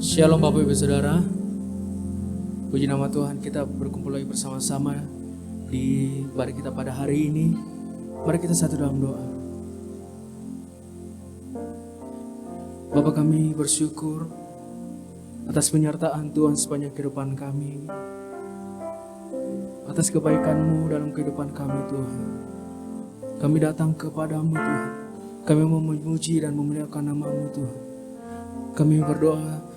Shalom Bapak Ibu Saudara. Puji nama Tuhan, kita berkumpul lagi bersama-sama di ibadah kita pada hari ini. Mari kita satu dalam doa. Bapa, kami bersyukur atas penyertaan Tuhan sepanjang kehidupan kami, atas kebaikan-Mu dalam kehidupan kami Tuhan. Kami datang kepadamu Tuhan. Kami memuji dan memuliakan nama-Mu Tuhan. Kami berdoa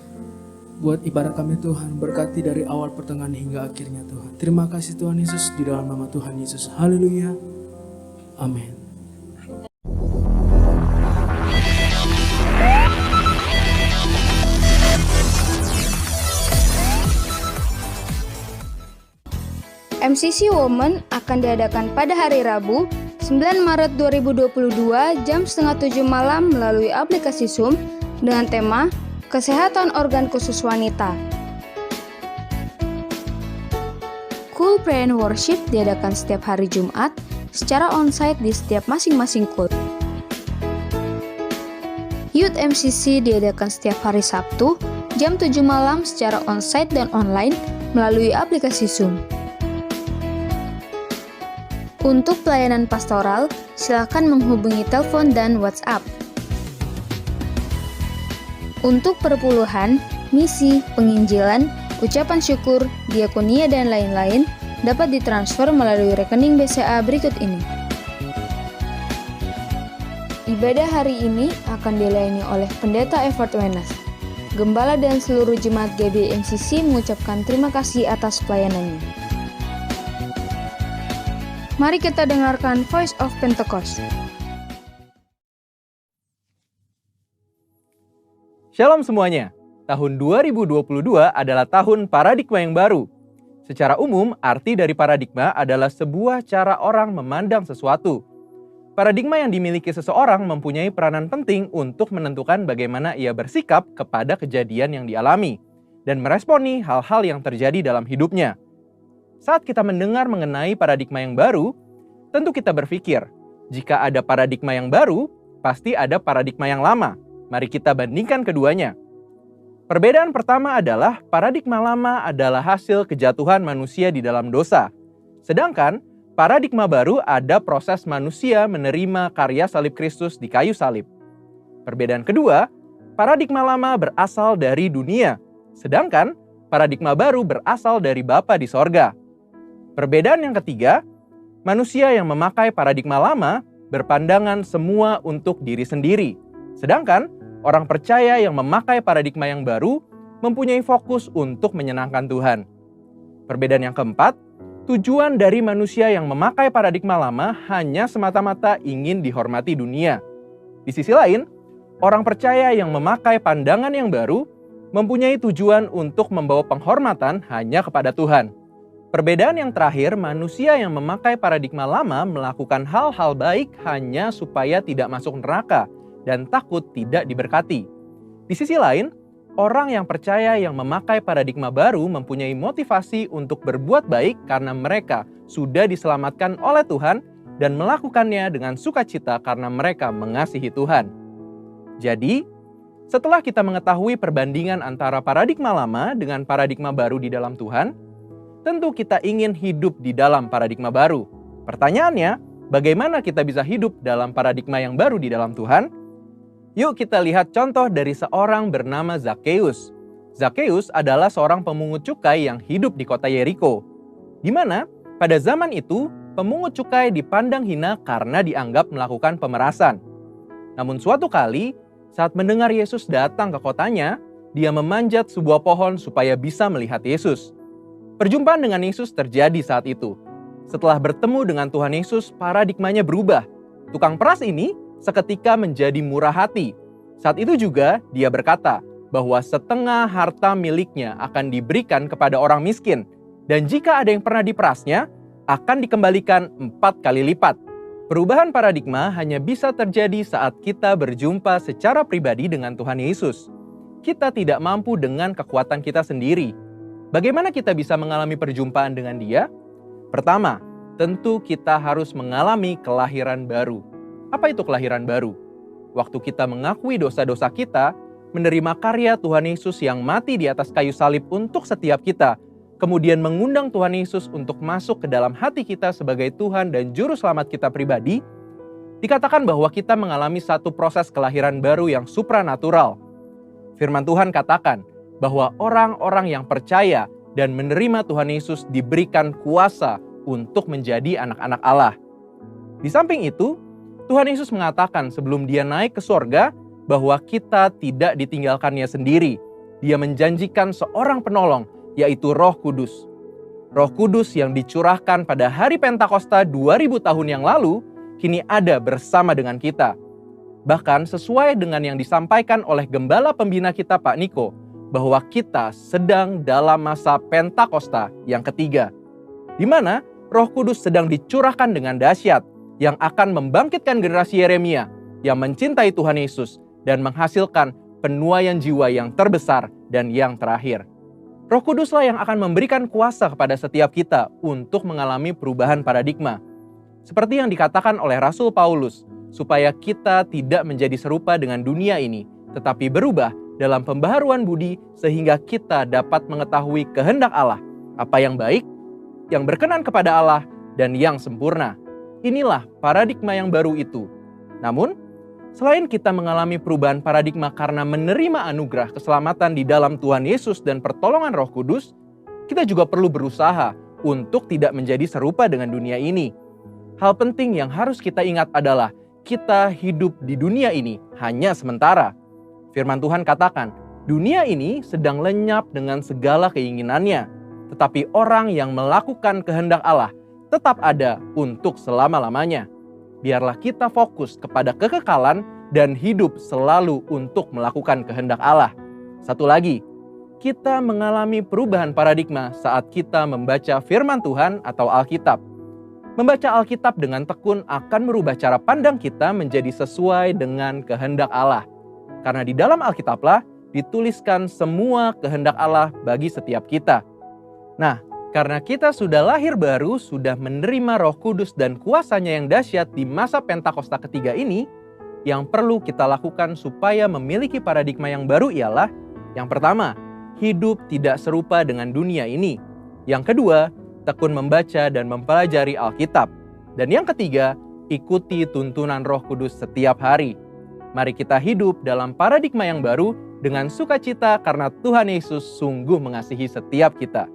buat ibadah kami Tuhan, berkati dari awal pertengahan hingga akhirnya Tuhan. Terima kasih Tuhan Yesus, di dalam nama Tuhan Yesus. Haleluya. Amin. MCC Women akan diadakan pada hari Rabu, 9 Maret 2022 jam setengah 7 malam melalui aplikasi Zoom dengan tema Kesehatan Organ Khusus Wanita. Cool Prayer and Worship diadakan setiap hari Jumat secara onsite di setiap masing-masing cool. Youth MCC diadakan setiap hari Sabtu jam 7 malam secara onsite dan online melalui aplikasi Zoom. Untuk pelayanan pastoral, silakan menghubungi telepon dan WhatsApp. Untuk perpuluhan, misi, penginjilan, ucapan syukur, diakonia, dan lain-lain dapat ditransfer melalui rekening BCA berikut ini. Ibadah hari ini akan dilayani oleh Pendeta Evert Wenas. Gembala dan seluruh jemaat GBMCC mengucapkan terima kasih atas pelayanannya. Mari kita dengarkan Voice of Pentecost. Shalom semuanya, tahun 2022 adalah tahun paradigma yang baru. Secara umum, arti dari paradigma adalah sebuah cara orang memandang sesuatu. Paradigma yang dimiliki seseorang mempunyai peranan penting untuk menentukan bagaimana ia bersikap kepada kejadian yang dialami dan meresponi hal-hal yang terjadi dalam hidupnya. Saat kita mendengar mengenai paradigma yang baru, tentu kita berpikir, jika ada paradigma yang baru, pasti ada paradigma yang lama. Mari kita bandingkan keduanya. Perbedaan pertama adalah paradigma lama adalah hasil kejatuhan manusia di dalam dosa. Sedangkan paradigma baru ada proses manusia menerima karya salib Kristus di kayu salib. Perbedaan kedua, paradigma lama berasal dari dunia. Sedangkan paradigma baru berasal dari Bapa di sorga. Perbedaan yang ketiga, manusia yang memakai paradigma lama berpandangan semua untuk diri sendiri. Sedangkan orang percaya yang memakai paradigma yang baru mempunyai fokus untuk menyenangkan Tuhan. Perbedaan yang keempat, tujuan dari manusia yang memakai paradigma lama hanya semata-mata ingin dihormati dunia. Di sisi lain, orang percaya yang memakai pandangan yang baru mempunyai tujuan untuk membawa penghormatan hanya kepada Tuhan. Perbedaan yang terakhir, manusia yang memakai paradigma lama melakukan hal-hal baik hanya supaya tidak masuk neraka dan takut tidak diberkati. Di sisi lain, orang yang percaya yang memakai paradigma baru mempunyai motivasi untuk berbuat baik karena mereka sudah diselamatkan oleh Tuhan dan melakukannya dengan sukacita karena mereka mengasihi Tuhan. Jadi, setelah kita mengetahui perbandingan antara paradigma lama dengan paradigma baru di dalam Tuhan, tentu kita ingin hidup di dalam paradigma baru. Pertanyaannya, bagaimana kita bisa hidup dalam paradigma yang baru di dalam Tuhan? Yuk kita lihat contoh dari seorang bernama Zakheus. Zakheus adalah seorang pemungut cukai yang hidup di kota Yeriko, di mana pada zaman itu pemungut cukai dipandang hina karena dianggap melakukan pemerasan. Namun suatu kali, saat mendengar Yesus datang ke kotanya, dia memanjat sebuah pohon supaya bisa melihat Yesus. Perjumpaan dengan Yesus terjadi saat itu. Setelah bertemu dengan Tuhan Yesus, paradigmanya berubah. Tukang peras ini seketika menjadi murah hati. Saat itu juga dia berkata bahwa setengah harta miliknya akan diberikan kepada orang miskin. Dan jika ada yang pernah diperasnya, akan dikembalikan 4 kali lipat. Perubahan paradigma hanya bisa terjadi saat kita berjumpa secara pribadi dengan Tuhan Yesus. Kita tidak mampu dengan kekuatan kita sendiri. Bagaimana kita bisa mengalami perjumpaan dengan Dia? Pertama, tentu kita harus mengalami kelahiran baru. Apa itu kelahiran baru? Waktu kita mengakui dosa-dosa kita, menerima karya Tuhan Yesus yang mati di atas kayu salib untuk setiap kita, kemudian mengundang Tuhan Yesus untuk masuk ke dalam hati kita sebagai Tuhan dan Juru Selamat kita pribadi, dikatakan bahwa kita mengalami satu proses kelahiran baru yang supranatural. Firman Tuhan katakan bahwa orang-orang yang percaya dan menerima Tuhan Yesus diberikan kuasa untuk menjadi anak-anak Allah. Di samping itu, Tuhan Yesus mengatakan sebelum dia naik ke sorga bahwa kita tidak ditinggalkannya sendiri. Dia menjanjikan seorang penolong, yaitu Roh Kudus. Roh Kudus yang dicurahkan pada hari Pentakosta 2000 tahun yang lalu, kini ada bersama dengan kita. Bahkan sesuai dengan yang disampaikan oleh gembala pembina kita Pak Niko, bahwa kita sedang dalam masa Pentakosta yang ketiga, di mana Roh Kudus sedang dicurahkan dengan dahsyat yang akan membangkitkan generasi Yeremia yang mencintai Tuhan Yesus dan menghasilkan penuaian jiwa yang terbesar dan yang terakhir. Roh Kuduslah yang akan memberikan kuasa kepada setiap kita untuk mengalami perubahan paradigma. Seperti yang dikatakan oleh Rasul Paulus, supaya kita tidak menjadi serupa dengan dunia ini, tetapi berubah dalam pembaharuan budi sehingga kita dapat mengetahui kehendak Allah, apa yang baik, yang berkenan kepada Allah, dan yang sempurna. Inilah paradigma yang baru itu. Namun, selain kita mengalami perubahan paradigma karena menerima anugerah keselamatan di dalam Tuhan Yesus dan pertolongan Roh Kudus, kita juga perlu berusaha untuk tidak menjadi serupa dengan dunia ini. Hal penting yang harus kita ingat adalah kita hidup di dunia ini hanya sementara. Firman Tuhan katakan, dunia ini sedang lenyap dengan segala keinginannya, tetapi orang yang melakukan kehendak Allah tetap ada untuk selama-lamanya. Biarlah kita fokus kepada kekekalan dan hidup selalu untuk melakukan kehendak Allah. Satu lagi, kita mengalami perubahan paradigma saat kita membaca firman Tuhan atau Alkitab. Membaca Alkitab dengan tekun akan merubah cara pandang kita menjadi sesuai dengan kehendak Allah. Karena di dalam Alkitablah dituliskan semua kehendak Allah bagi setiap kita. Nah, karena kita sudah lahir baru, sudah menerima Roh Kudus dan kuasanya yang dahsyat di masa Pentakosta ketiga ini, yang perlu kita lakukan supaya memiliki paradigma yang baru ialah, yang pertama, hidup tidak serupa dengan dunia ini. Yang kedua, tekun membaca dan mempelajari Alkitab. Dan yang ketiga, ikuti tuntunan Roh Kudus setiap hari. Mari kita hidup dalam paradigma yang baru dengan sukacita karena Tuhan Yesus sungguh mengasihi setiap kita.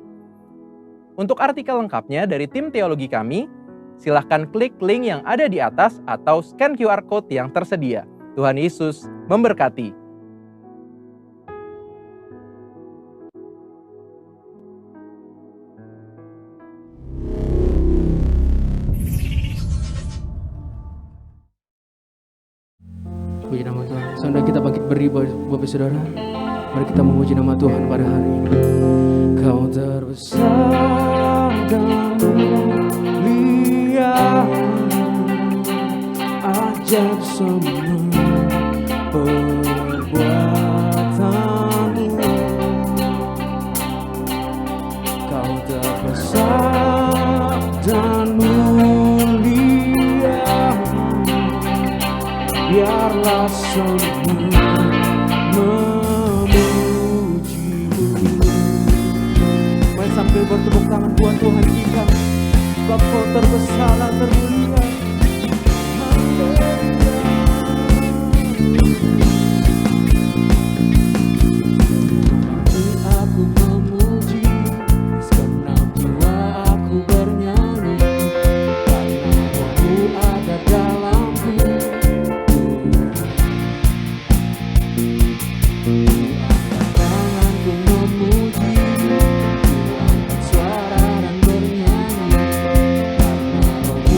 Untuk artikel lengkapnya dari tim teologi kami, silahkan klik link yang ada di atas atau scan QR Code yang tersedia. Tuhan Yesus memberkati. Puji nama Tuhan. Saudara kita bangkit berdiri Bapak Saudara. Mari kita memuji nama Tuhan pada hari ini. Kau terbesar dan mulia, ajaib semua perbuatanmu. Kau terbesar dan mulia, biarlah semua memujimu. Mari sambil bertepuk tangan buat Tuhan kita, sebab Kau terbesar dan termulia. Aku memuji, segenap jiwa aku bernyanyi, karena Roh-Mu ada dalamku. Angkat tanganku memuji, ku angkat suara dan bernyanyi, karena Roh-Mu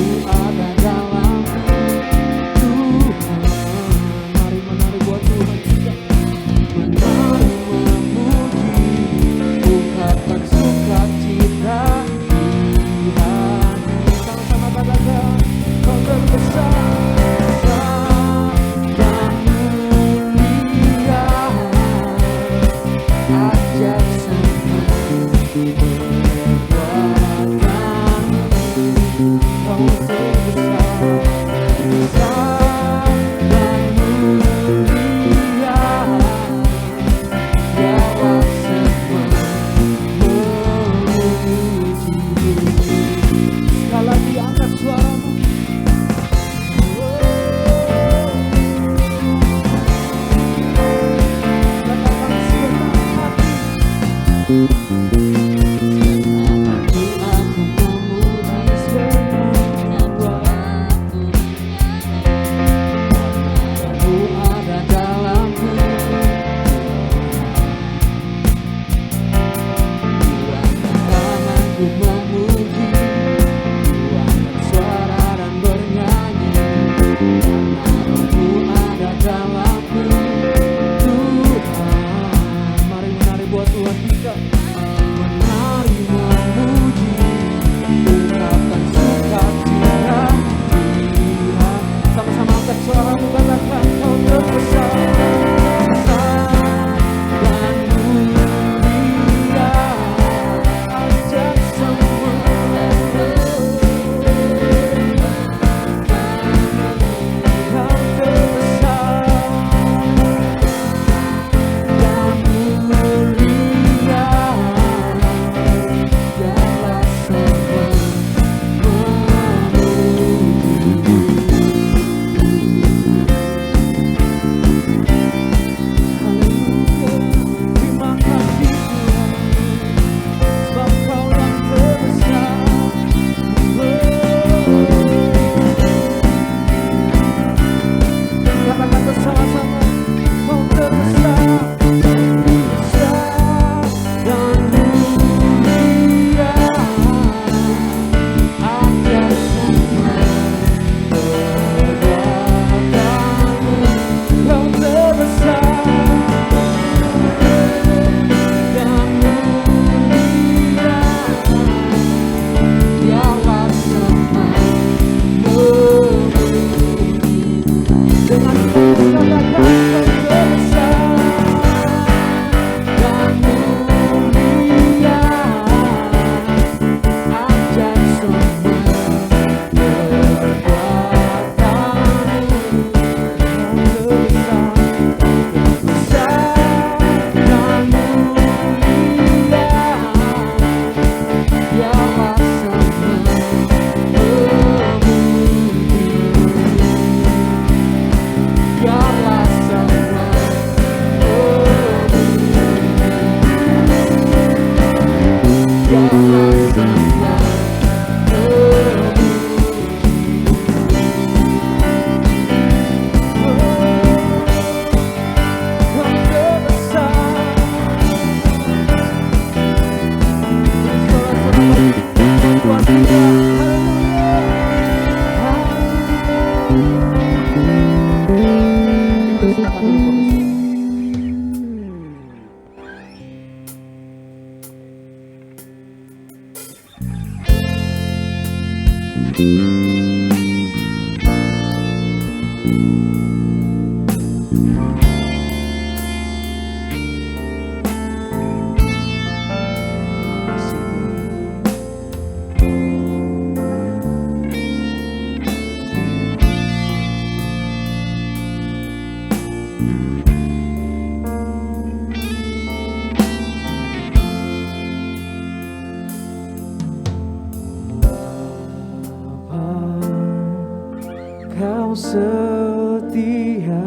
Kau setia,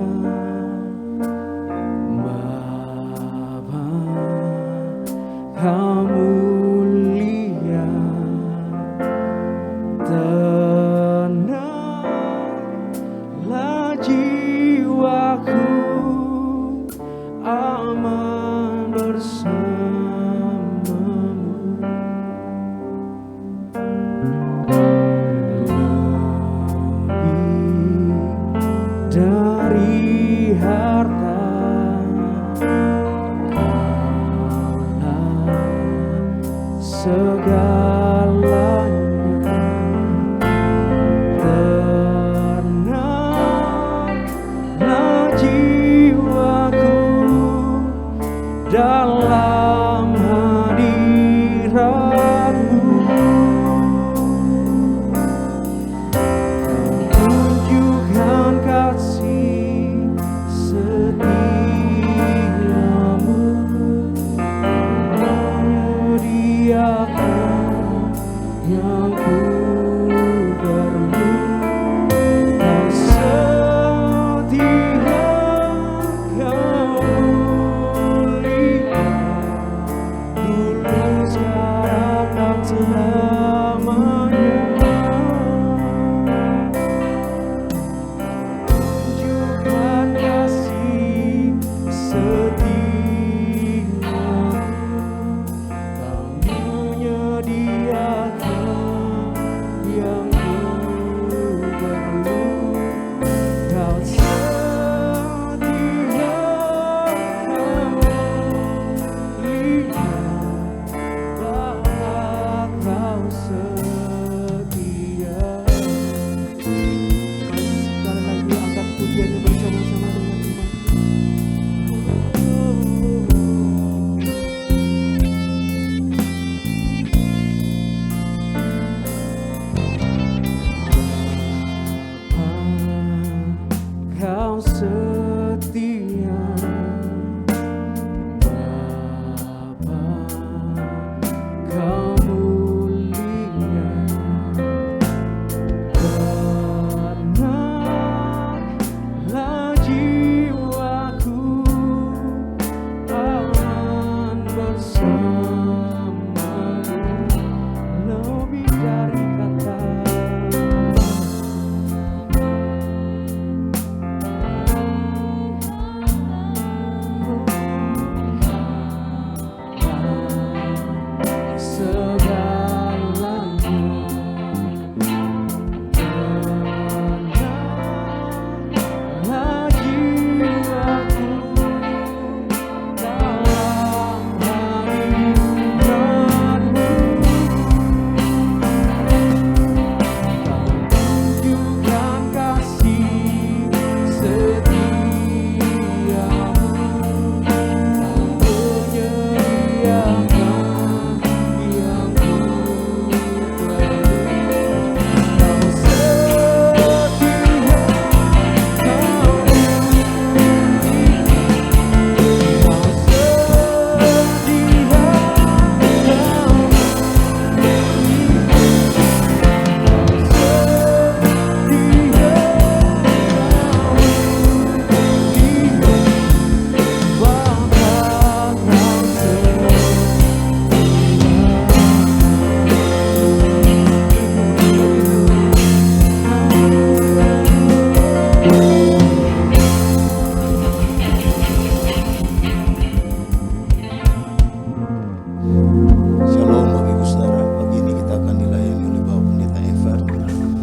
Bapa, Kau mulia, tenanglah jiwaku, aman bersamamu. Dari harta Kaulah segalanya, tenanglah jiwaku dalam hadiratmu. Tunjukkan kasih setiamu, menyediakan yang ku perlu. Kau setia, Kau mulia,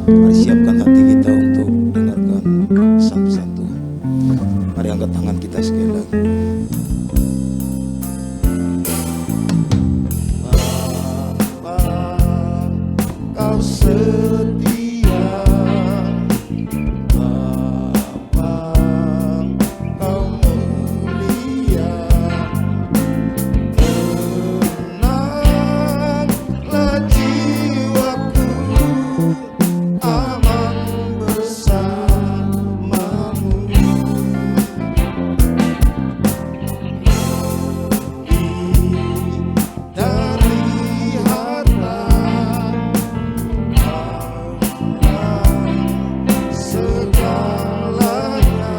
Mari siapkan hati kita untuk dengarkan pesan-pesan Tuhan. Mari angkat tangan kita sekali lagi. Bapa, Kau setia. Bapa, Kau mulia. Tenanglah jiwaku, aman bersamamu. Dari harta segalanya,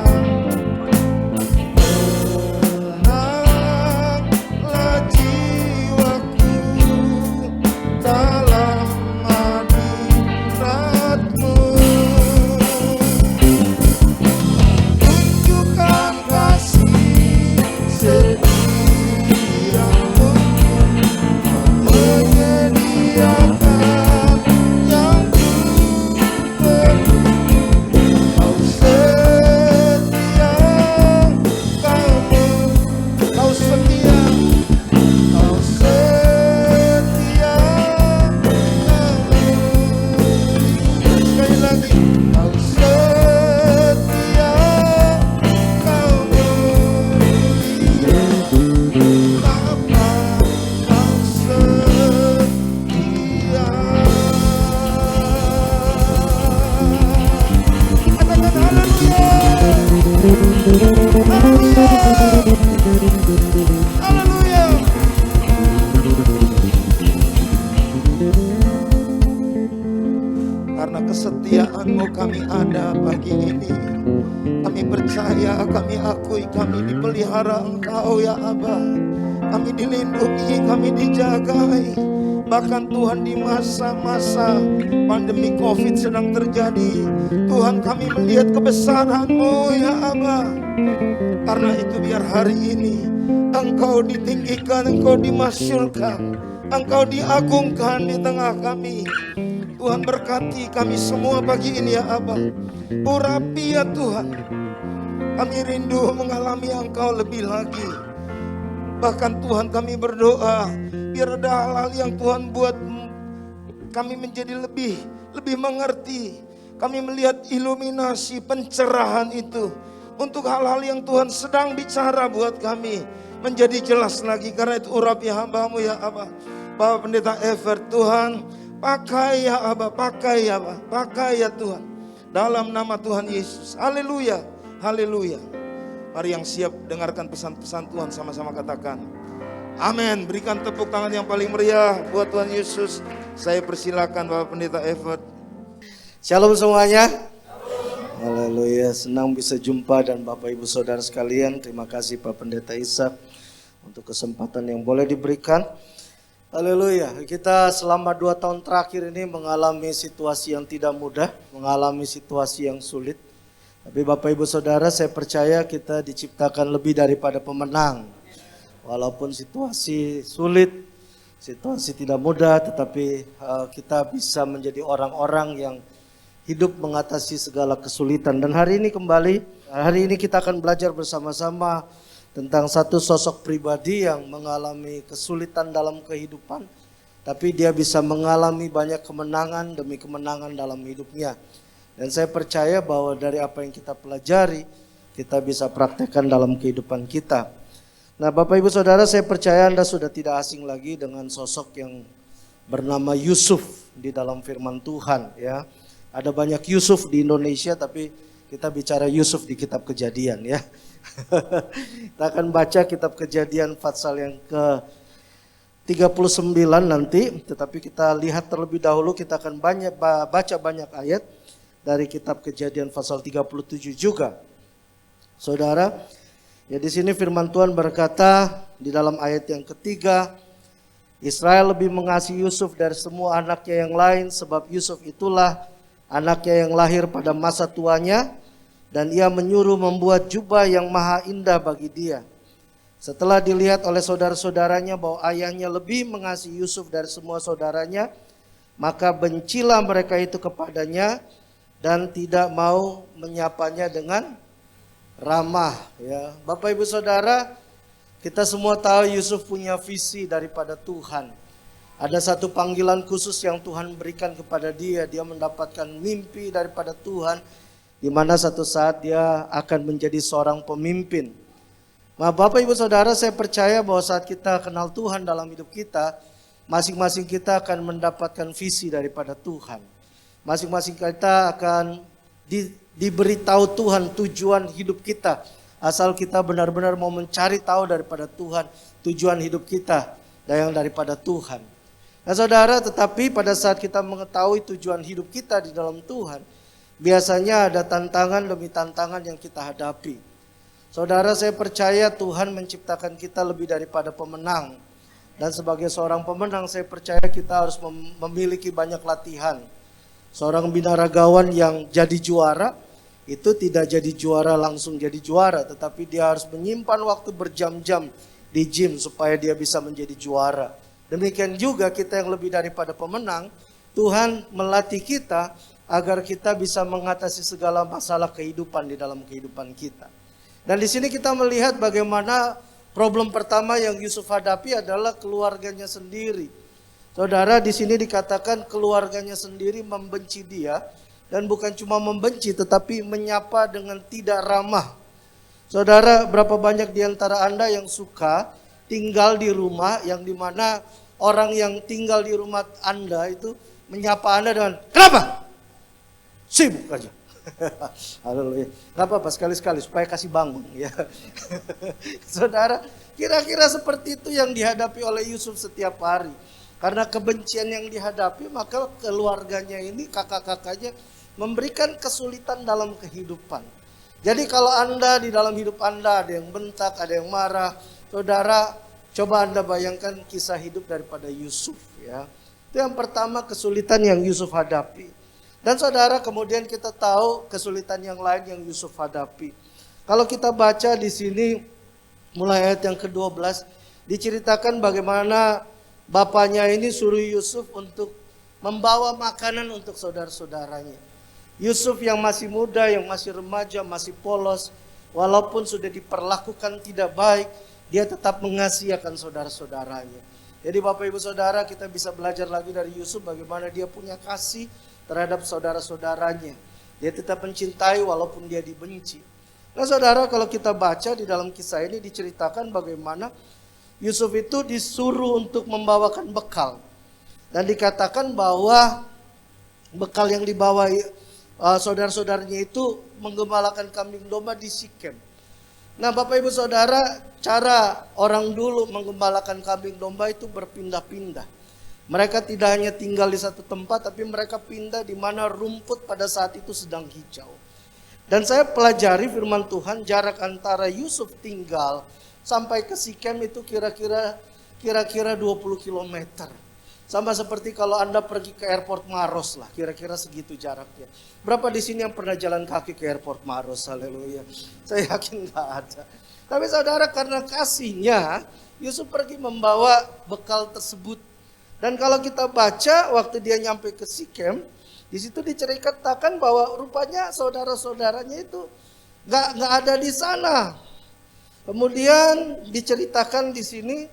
tenanglah jiwaku dalam hadirat-Mu. Tunjukkan kasih setiamu, menyediakan yang ku perlu. Kau setia, Kau setia, Kau setia, sekali lagi. Kau setia, Kau mulia. Bapa, Kau setia. Katakan haleluya. Haleluya. Haleluya. Karena kesetiaan-Mu kami ada pagi ini. Kami percaya, kami akui, kami dipelihara Engkau ya Aba. Kami dilindungi, kami dijagai. Bahkan Tuhan di masa-masa pandemi COVID sedang terjadi, Tuhan kami melihat kebesaran-Mu ya Aba. Karena itu biar hari ini Engkau ditinggikan, Engkau dimasyurkan, Engkau diagungkan di tengah kami. Tuhan berkati kami semua pagi ini ya Aba. Urapi ya Tuhan. Kami rindu mengalami Engkau lebih lagi. Bahkan Tuhan kami berdoa, biar ada hal-hal yang Tuhan buat kami menjadi lebih mengerti. Kami melihat iluminasi pencerahan itu. Untuk hal-hal yang Tuhan sedang bicara buat kami menjadi jelas lagi. Karena itu urapi hamba-Mu ya Aba. Bapak Pendeta Evert, Tuhan pakai ya Aba, pakai ya Aba, pakai ya Tuhan. Dalam nama Tuhan Yesus. Haleluya, haleluya. Mari yang siap dengarkan pesan-pesan Tuhan sama-sama katakan amin. Berikan tepuk tangan yang paling meriah buat Tuhan Yesus. Saya persilakan Bapak Pendeta Evert. Shalom semuanya. Haleluya, senang bisa jumpa dan Bapak Ibu Saudara sekalian. Terima kasih Pak Pendeta Ishak untuk kesempatan yang boleh diberikan. Haleluya, kita selama 2 tahun terakhir ini mengalami situasi yang tidak mudah, mengalami situasi yang sulit. Tapi Bapak Ibu Saudara, saya percaya kita diciptakan lebih daripada pemenang. Walaupun situasi sulit, situasi tidak mudah, tetapi kita bisa menjadi orang-orang yang hidup mengatasi segala kesulitan. Dan hari ini kita akan belajar bersama-sama tentang satu sosok pribadi yang mengalami kesulitan dalam kehidupan, tapi dia bisa mengalami banyak kemenangan demi kemenangan dalam hidupnya. Dan saya percaya bahwa dari apa yang kita pelajari, kita bisa praktekkan dalam kehidupan kita. Nah Bapak Ibu Saudara, saya percaya Anda sudah tidak asing lagi dengan sosok yang bernama Yusuf di dalam firman Tuhan ya. Ada banyak Yusuf di Indonesia, tapi kita bicara Yusuf di kitab Kejadian ya. Kita akan baca kitab Kejadian pasal yang ke-39 nanti, tetapi kita lihat terlebih dahulu, kita akan baca banyak ayat dari kitab Kejadian pasal 37 juga. Saudara, ya di sini firman Tuhan berkata di dalam ayat yang ketiga, Israel lebih mengasihi Yusuf dari semua anaknya yang lain, sebab Yusuf itulah anaknya yang lahir pada masa tuanya, dan ia menyuruh membuat jubah yang maha indah bagi dia. Setelah dilihat oleh saudara-saudaranya bahwa ayahnya lebih mengasihi Yusuf dari semua saudaranya, maka bencilah mereka itu kepadanya dan tidak mau menyapanya dengan ramah. Ya, Bapak Ibu Saudara, kita semua tahu Yusuf punya visi daripada Tuhan. Ada satu panggilan khusus yang Tuhan berikan kepada dia. Dia mendapatkan mimpi daripada Tuhan, di mana satu saat dia akan menjadi seorang pemimpin. Nah, Bapak Ibu Saudara, saya percaya bahwa saat kita kenal Tuhan dalam hidup kita, masing-masing kita akan mendapatkan visi daripada Tuhan. Masing-masing kita akan diberitahu Tuhan tujuan hidup kita. Asal kita benar-benar mau mencari tahu daripada Tuhan tujuan hidup kita dan yang daripada Tuhan. Nah saudara, tetapi pada saat kita mengetahui tujuan hidup kita di dalam Tuhan, biasanya ada tantangan demi tantangan yang kita hadapi. Saudara, saya percaya Tuhan menciptakan kita lebih daripada pemenang. Dan sebagai seorang pemenang, saya percaya kita harus memiliki banyak latihan. Seorang binaragawan yang jadi juara, itu tidak jadi juara langsung jadi juara, tetapi dia harus menyimpan waktu berjam-jam di gym supaya dia bisa menjadi juara. Demikian juga kita yang lebih daripada pemenang, Tuhan melatih kita agar kita bisa mengatasi segala masalah kehidupan di dalam kehidupan kita. Dan di sini kita melihat bagaimana problem pertama yang Yusuf hadapi adalah keluarganya sendiri. Saudara, di sini dikatakan keluarganya sendiri membenci dia. Dan bukan cuma membenci tetapi menyapa dengan tidak ramah. Saudara, berapa banyak di antara Anda yang suka tinggal di rumah yang dimana orang yang tinggal di rumah Anda itu menyapa Anda dengan kenapa? Sibuk aja. Haleluya. Gak apa-apa, sekali-sekali supaya kasih bangun ya. Saudara, kira-kira seperti itu yang dihadapi oleh Yusuf setiap hari. Karena kebencian yang dihadapi, maka keluarganya ini, kakak-kakaknya memberikan kesulitan dalam kehidupan. Jadi kalau Anda di dalam hidup Anda ada yang bentak, ada yang marah, saudara, coba Anda bayangkan kisah hidup daripada Yusuf ya. Itu yang pertama, kesulitan yang Yusuf hadapi. Dan saudara, kemudian kita tahu kesulitan yang lain yang Yusuf hadapi. Kalau kita baca di sini mulai ayat yang ke-12 diceritakan bagaimana bapaknya ini suruh Yusuf untuk membawa makanan untuk saudara-saudaranya. Yusuf yang masih muda, yang masih remaja, masih polos, walaupun sudah diperlakukan tidak baik, dia tetap mengasihi akan saudara-saudaranya. Jadi Bapak Ibu Saudara, kita bisa belajar lagi dari Yusuf bagaimana dia punya kasih terhadap saudara-saudaranya. Dia tetap mencintai walaupun dia dibenci. Nah saudara, kalau kita baca di dalam kisah ini diceritakan bagaimana Yusuf itu disuruh untuk membawakan bekal. Dan dikatakan bahwa bekal yang dibawa saudara-saudaranya itu menggembalakan kambing domba di Sikem. Nah Bapak Ibu Saudara, cara orang dulu menggembalakan kambing domba itu berpindah-pindah. Mereka tidak hanya tinggal di satu tempat, tapi mereka pindah di mana rumput pada saat itu sedang hijau. Dan saya pelajari firman Tuhan, jarak antara Yusuf tinggal sampai ke Sikem itu kira-kira 20 kilometer. Sama seperti kalau Anda pergi ke airport Maros lah, kira-kira segitu jaraknya. Berapa di sini yang pernah jalan kaki ke airport Maros? Haleluya. Saya yakin nggak ada. Tapi saudara, karena kasihnya, Yusuf pergi membawa bekal tersebut. Dan kalau kita baca waktu dia nyampe ke Sikem, di situ diceritakan bahwa rupanya saudara-saudaranya itu nggak ada di sana. Kemudian diceritakan di sini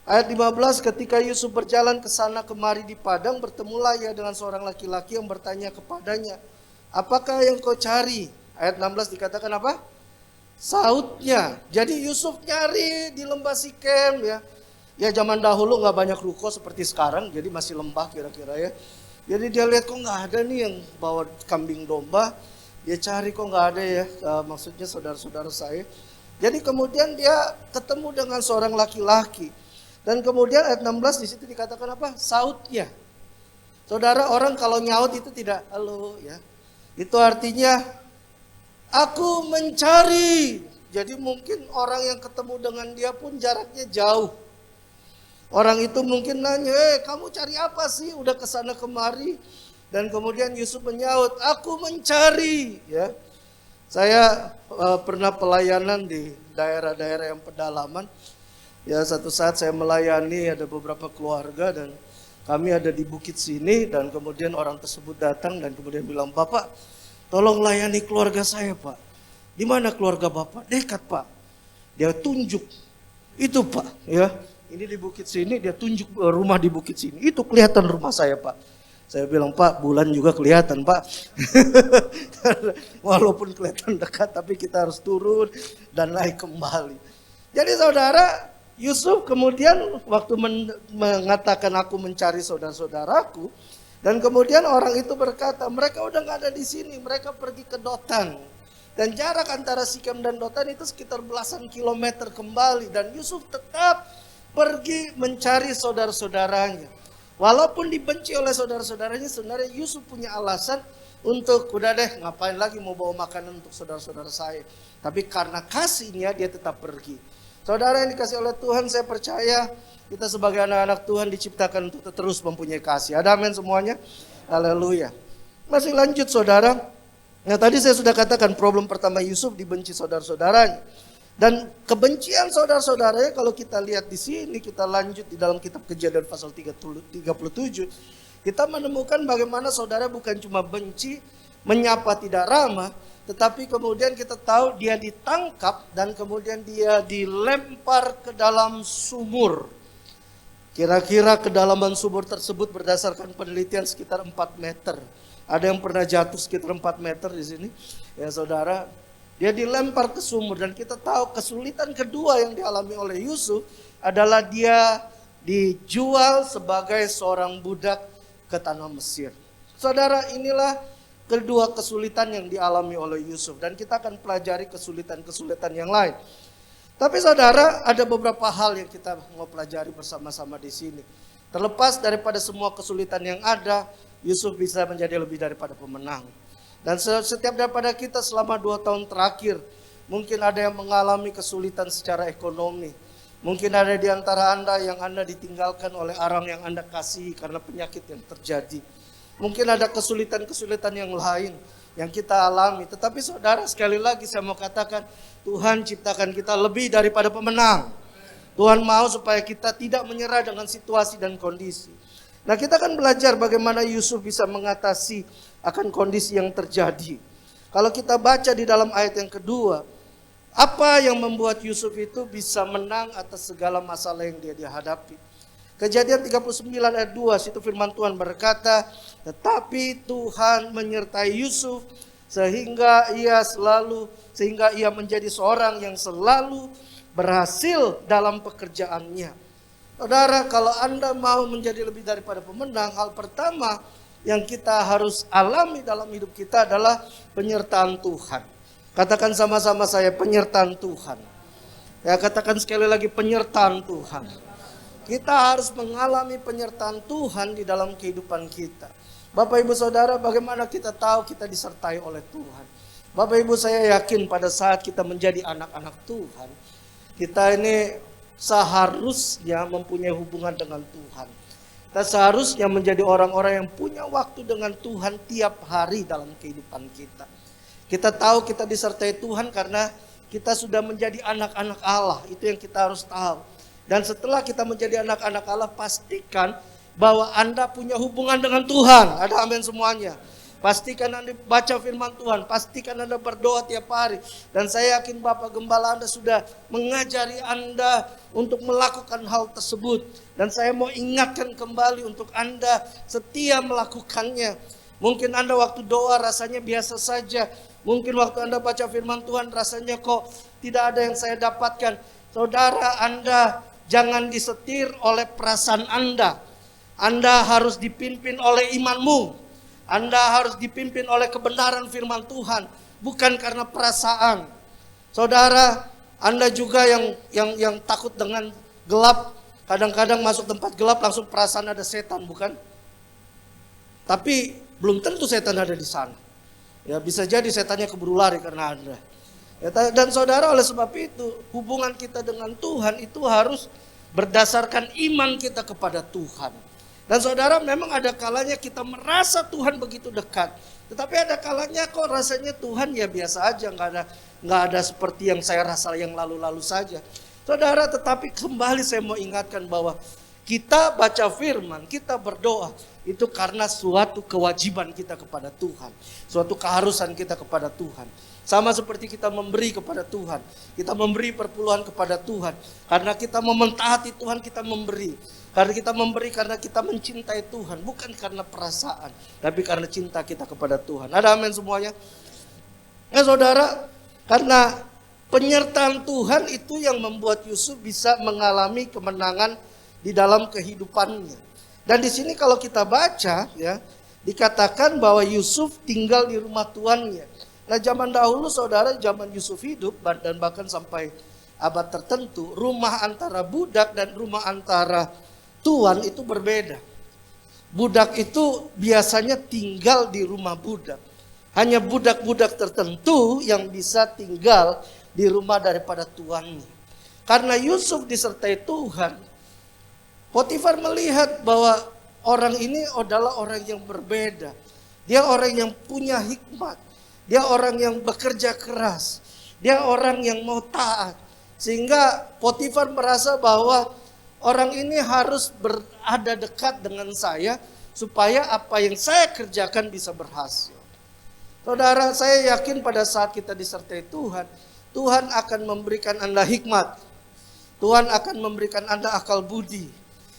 ayat 15, ketika Yusuf berjalan ke sana kemari di padang, bertemulah ia dengan seorang laki-laki yang bertanya kepadanya, apakah yang kau cari? Ayat 16 dikatakan apa? Sautnya. Jadi Yusuf nyari di lembah Sikem ya. Ya zaman dahulu nggak banyak ruko seperti sekarang, jadi masih lembah kira-kira ya. Jadi dia lihat kok nggak ada nih yang bawa kambing domba. Dia cari kok nggak ada ya, maksudnya saudara-saudara saya. Jadi kemudian dia ketemu dengan seorang laki-laki. Dan kemudian ayat 16 di situ dikatakan apa? Sautnya. Saudara, orang kalau nyaut itu tidak halo ya. Itu artinya aku mencari. Jadi mungkin orang yang ketemu dengan dia pun jaraknya jauh. Orang itu mungkin nanya, kamu cari apa sih? Udah kesana kemari. Dan kemudian Yusuf menyaut, aku mencari. Ya, saya pernah pelayanan di daerah-daerah yang pedalaman. Ya satu saat saya melayani ada beberapa keluarga dan kami ada di bukit sini dan kemudian orang tersebut datang dan kemudian bilang, Bapak tolong layani keluarga saya Pak. Di mana keluarga Bapak? Dekat Pak. Dia tunjuk, itu Pak ya. Ini di bukit sini, dia tunjuk rumah di bukit sini. Itu kelihatan rumah saya Pak. Saya bilang, Pak bulan juga kelihatan Pak. Walaupun kelihatan dekat tapi kita harus turun dan naik kembali. Jadi saudara, Yusuf kemudian waktu mengatakan aku mencari saudara-saudaraku, dan kemudian orang itu berkata mereka udah gak ada di sini, mereka pergi ke Dotan. Dan jarak antara Sikem dan Dotan itu sekitar belasan kilometer kembali, dan Yusuf tetap pergi mencari saudara-saudaranya. Walaupun dibenci oleh saudara-saudaranya, sebenarnya Yusuf punya alasan untuk udah deh ngapain lagi mau bawa makanan untuk saudara-saudara saya. Tapi karena kasihnya dia tetap pergi. Saudara yang dikasih oleh Tuhan, saya percaya kita sebagai anak-anak Tuhan diciptakan untuk terus mempunyai kasih. Ada amin semuanya? Haleluya. Masih lanjut saudara. Nah tadi saya sudah katakan problem pertama Yusuf dibenci saudara-saudaranya. Dan kebencian saudara-saudaranya kalau kita lihat di sini, kita lanjut di dalam kitab Kejadian pasal 37. Kita menemukan bagaimana saudara bukan cuma benci, menyapa tidak ramah, tetapi kemudian kita tahu dia ditangkap dan kemudian dia dilempar ke dalam sumur. Kira-kira kedalaman sumur tersebut berdasarkan penelitian sekitar 4 meter. Ada yang pernah jatuh sekitar 4 meter di sini. Ya saudara, dia dilempar ke sumur dan kita tahu kesulitan kedua yang dialami oleh Yusuf adalah dia dijual sebagai seorang budak ke tanah Mesir. Saudara, inilah kedua kesulitan yang dialami oleh Yusuf. Dan kita akan pelajari kesulitan-kesulitan yang lain. Tapi saudara, ada beberapa hal yang kita mau pelajari bersama-sama di sini. Terlepas daripada semua kesulitan yang ada, Yusuf bisa menjadi lebih daripada pemenang. Dan setiap daripada kita selama 2 tahun terakhir, mungkin ada yang mengalami kesulitan secara ekonomi. Mungkin ada di antara Anda yang Anda ditinggalkan oleh orang yang Anda kasihi karena penyakit yang terjadi. Mungkin ada kesulitan-kesulitan yang lain yang kita alami. Tetapi saudara, sekali lagi saya mau katakan, Tuhan ciptakan kita lebih daripada pemenang. Tuhan mau supaya kita tidak menyerah dengan situasi dan kondisi. Nah, kita akan belajar bagaimana Yusuf bisa mengatasi akan kondisi yang terjadi. Kalau kita baca di dalam ayat yang kedua, apa yang membuat Yusuf itu bisa menang atas segala masalah yang dia hadapi. Kejadian 39 ayat 2, situ firman Tuhan berkata, tetapi Tuhan menyertai Yusuf sehingga ia menjadi seorang yang selalu berhasil dalam pekerjaannya. Saudara, kalau Anda mau menjadi lebih daripada pemenang, hal pertama yang kita harus alami dalam hidup kita adalah penyertaan Tuhan. Katakan sama-sama saya, penyertaan Tuhan. Ya, katakan sekali lagi, penyertaan Tuhan. Kita harus mengalami penyertaan Tuhan di dalam kehidupan kita. Bapak Ibu Saudara, bagaimana kita tahu kita disertai oleh Tuhan? Bapak Ibu, saya yakin pada saat kita menjadi anak-anak Tuhan, kita ini seharusnya mempunyai hubungan dengan Tuhan. Kita seharusnya menjadi orang-orang yang punya waktu dengan Tuhan tiap hari dalam kehidupan kita. Kita tahu kita disertai Tuhan karena kita sudah menjadi anak-anak Allah. Itu yang kita harus tahu. Dan setelah kita menjadi anak-anak Allah, pastikan bahwa Anda punya hubungan dengan Tuhan. Ada amin semuanya. Pastikan Anda baca firman Tuhan. Pastikan Anda berdoa tiap hari. Dan saya yakin Bapak Gembala Anda sudah mengajari Anda untuk melakukan hal tersebut. Dan saya mau ingatkan kembali untuk Anda setia melakukannya. Mungkin Anda waktu doa rasanya biasa saja. Mungkin waktu Anda baca firman Tuhan rasanya kok tidak ada yang saya dapatkan. Saudara, Anda jangan disetir oleh perasaan Anda. Anda harus dipimpin oleh imanmu. Anda harus dipimpin oleh kebenaran firman Tuhan, bukan karena perasaan. Saudara, Anda juga yang takut dengan gelap, kadang-kadang masuk tempat gelap langsung perasaan ada setan, bukan? Tapi belum tentu setan ada di sana. Ya, bisa jadi setannya keburu lari karena Anda. Ya, dan saudara, oleh sebab itu hubungan kita dengan Tuhan itu harus berdasarkan iman kita kepada Tuhan. Dan saudara, memang ada kalanya kita merasa Tuhan begitu dekat, tetapi ada kalanya kok rasanya Tuhan ya biasa aja, nggak ada seperti yang saya rasa yang lalu-lalu saja. Saudara, tetapi kembali saya mau ingatkan bahwa Kita baca firman, kita berdoa, itu karena suatu kewajiban kita kepada Tuhan. Suatu keharusan kita kepada Tuhan. Sama seperti kita memberi kepada Tuhan. Kita memberi perpuluhan kepada Tuhan. Karena kita mementaati Tuhan, kita memberi. Karena kita memberi karena kita mencintai Tuhan. Bukan karena perasaan, tapi karena cinta kita kepada Tuhan. Ada amin semuanya? Nah saudara, karena penyertaan Tuhan itu yang membuat Yusuf bisa mengalami kemenangan di dalam kehidupannya. Dan di sini kalau kita baca ya, dikatakan bahwa Yusuf tinggal di rumah tuannya. Nah zaman dahulu saudara, zaman Yusuf hidup dan bahkan sampai abad tertentu, rumah antara budak dan rumah antara tuan itu berbeda. Budak itu biasanya tinggal di rumah budak. Hanya budak-budak tertentu yang bisa tinggal di rumah daripada tuannya. Karena Yusuf disertai Tuhan, Potifar melihat bahwa orang ini adalah orang yang berbeda. Dia orang yang punya hikmat. Dia orang yang bekerja keras. Dia orang yang mau taat. Sehingga Potifar merasa bahwa orang ini harus berada dekat dengan saya supaya apa yang saya kerjakan bisa berhasil. Saudara, saya yakin pada saat kita disertai Tuhan, Tuhan akan memberikan Anda hikmat. Tuhan akan memberikan Anda akal budi.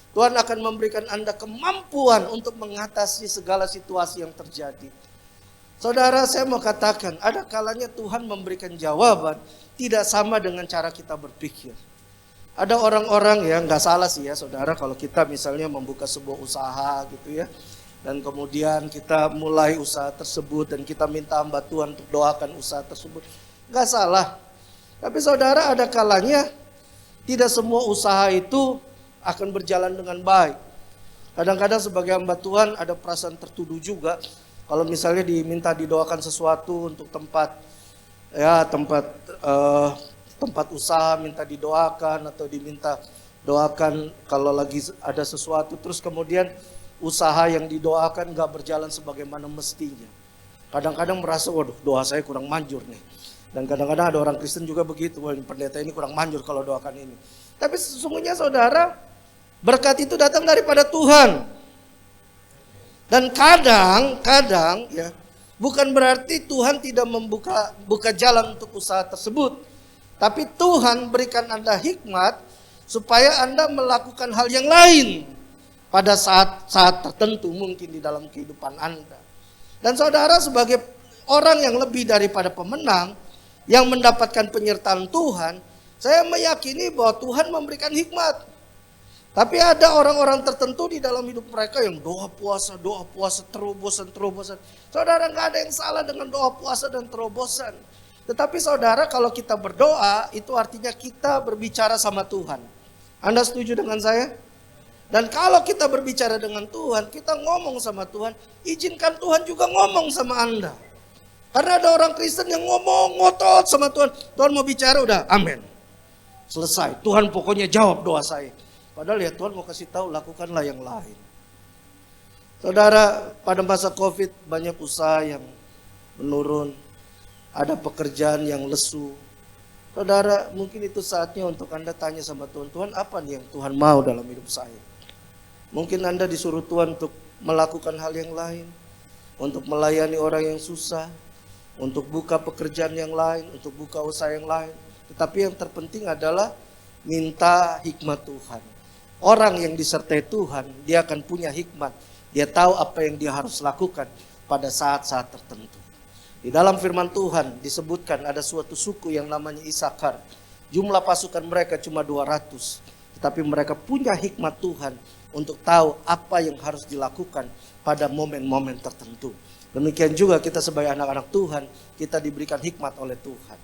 Tuhan akan memberikan Anda kemampuan untuk mengatasi segala situasi yang terjadi. Saudara, saya mau katakan, ada kalanya Tuhan memberikan jawaban tidak sama dengan cara kita berpikir. Ada orang-orang ya, nggak salah sih ya saudara, kalau kita misalnya membuka sebuah usaha gitu ya. Dan kemudian kita mulai usaha tersebut dan kita minta hamba Tuhan untuk doakan usaha tersebut. Nggak salah. Tapi saudara, ada kalanya tidak semua usaha itu akan berjalan dengan baik. Kadang-kadang sebagai hamba Tuhan ada perasaan tertuduh juga. Kalau misalnya diminta didoakan sesuatu untuk tempat usaha minta didoakan atau diminta doakan kalau lagi ada sesuatu, terus kemudian usaha yang didoakan gak berjalan sebagaimana mestinya. Kadang-kadang merasa, waduh doa saya kurang manjur nih. Dan kadang-kadang ada orang Kristen juga begitu, wah pendeta ini kurang manjur kalau doakan ini. Tapi sesungguhnya saudara, berkat itu datang daripada Tuhan. Dan kadang ya, bukan berarti Tuhan tidak buka jalan untuk usaha tersebut. Tapi Tuhan berikan Anda hikmat supaya Anda melakukan hal yang lain pada saat tertentu mungkin di dalam kehidupan Anda. Dan saudara, sebagai orang yang lebih daripada pemenang yang mendapatkan penyertaan Tuhan, saya meyakini bahwa Tuhan memberikan hikmat. Tapi ada orang-orang tertentu di dalam hidup mereka yang doa puasa, terobosan. Saudara, nggak ada yang salah dengan doa puasa dan terobosan. Tetapi saudara, kalau kita berdoa, itu artinya kita berbicara sama Tuhan. Anda setuju dengan saya? Dan kalau kita berbicara dengan Tuhan, kita ngomong sama Tuhan, izinkan Tuhan juga ngomong sama Anda. Karena ada orang Kristen yang ngomong ngotot sama Tuhan. Tuhan mau bicara, udah amin. Selesai, Tuhan pokoknya jawab doa saya. Padahal ya Tuhan mau kasih tahu, lakukanlah yang lain. Saudara, pada masa COVID banyak usaha yang menurun. Ada pekerjaan yang lesu. Saudara, mungkin itu saatnya untuk Anda tanya sama Tuhan, Tuhan apa nih yang Tuhan mau dalam hidup saya? Mungkin Anda disuruh Tuhan untuk melakukan hal yang lain. Untuk melayani orang yang susah. Untuk buka pekerjaan yang lain, untuk buka usaha yang lain. Tetapi yang terpenting adalah minta hikmat Tuhan. Orang yang disertai Tuhan, dia akan punya hikmat. Dia tahu apa yang dia harus lakukan pada saat-saat tertentu. Di dalam firman Tuhan disebutkan ada suatu suku yang namanya Isakar. Jumlah pasukan mereka cuma 200. Tetapi mereka punya hikmat Tuhan untuk tahu apa yang harus dilakukan pada momen-momen tertentu. Demikian juga kita sebagai anak-anak Tuhan, kita diberikan hikmat oleh Tuhan.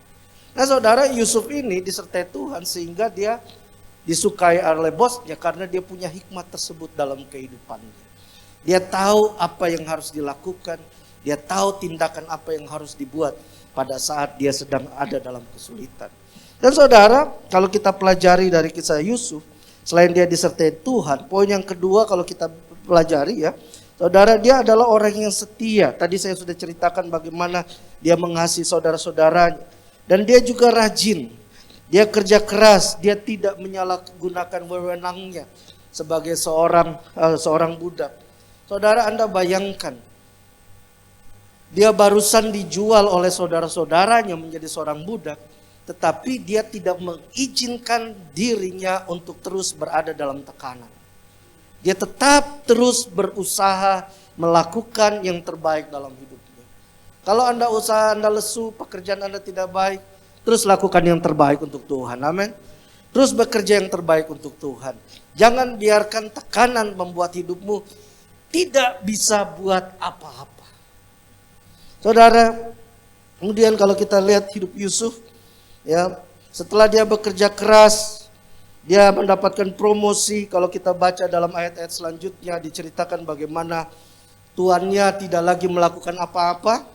Nah saudara, Yusuf ini disertai Tuhan sehingga dia disukai oleh bosnya karena dia punya hikmat tersebut dalam kehidupannya. Dia tahu apa yang harus dilakukan, dia tahu tindakan apa yang harus dibuat pada saat dia sedang ada dalam kesulitan. Dan saudara, kalau kita pelajari dari kisah Yusuf, selain dia disertai Tuhan, poin yang kedua kalau kita pelajari ya, saudara, dia adalah orang yang setia. Tadi saya sudah ceritakan bagaimana dia mengasihi saudara-saudaranya. Dan dia juga rajin. Dia kerja keras, dia tidak menyalahgunakan wewenangnya. sebagai seorang budak. Saudara, Anda bayangkan, dia barusan dijual oleh saudara-saudaranya menjadi seorang budak, tetapi dia tidak mengizinkan dirinya untuk terus berada dalam tekanan. Dia tetap terus berusaha melakukan yang terbaik dalam hidupnya. Kalau Anda usaha, Anda lesu, pekerjaan Anda tidak baik, terus lakukan yang terbaik untuk Tuhan. Amin. Terus bekerja yang terbaik untuk Tuhan. Jangan biarkan tekanan membuat hidupmu tidak bisa buat apa-apa. Saudara, kemudian kalau kita lihat hidup Yusuf, ya, setelah dia bekerja keras, dia mendapatkan promosi. Kalau kita baca dalam ayat-ayat selanjutnya diceritakan bagaimana tuannya tidak lagi melakukan apa-apa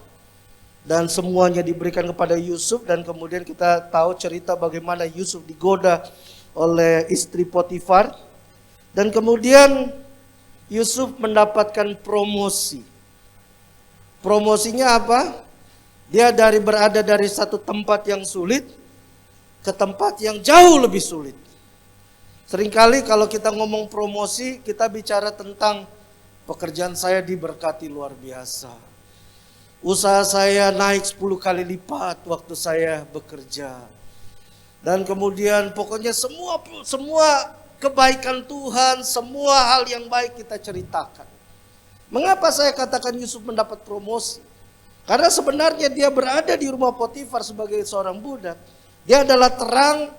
dan semuanya diberikan kepada Yusuf. Dan kemudian kita tahu cerita bagaimana Yusuf digoda oleh istri Potifar. Dan kemudian Yusuf mendapatkan promosi. Promosinya apa? Dia berada dari satu tempat yang sulit ke tempat yang jauh lebih sulit. Seringkali kalau kita ngomong promosi, kita bicara tentang pekerjaan saya diberkati luar biasa. Usaha saya naik 10 kali lipat waktu saya bekerja. Dan kemudian pokoknya semua kebaikan Tuhan, semua hal yang baik kita ceritakan. Mengapa saya katakan Yusuf mendapat promosi? Karena sebenarnya dia berada di rumah Potifar sebagai seorang budak. Dia adalah terang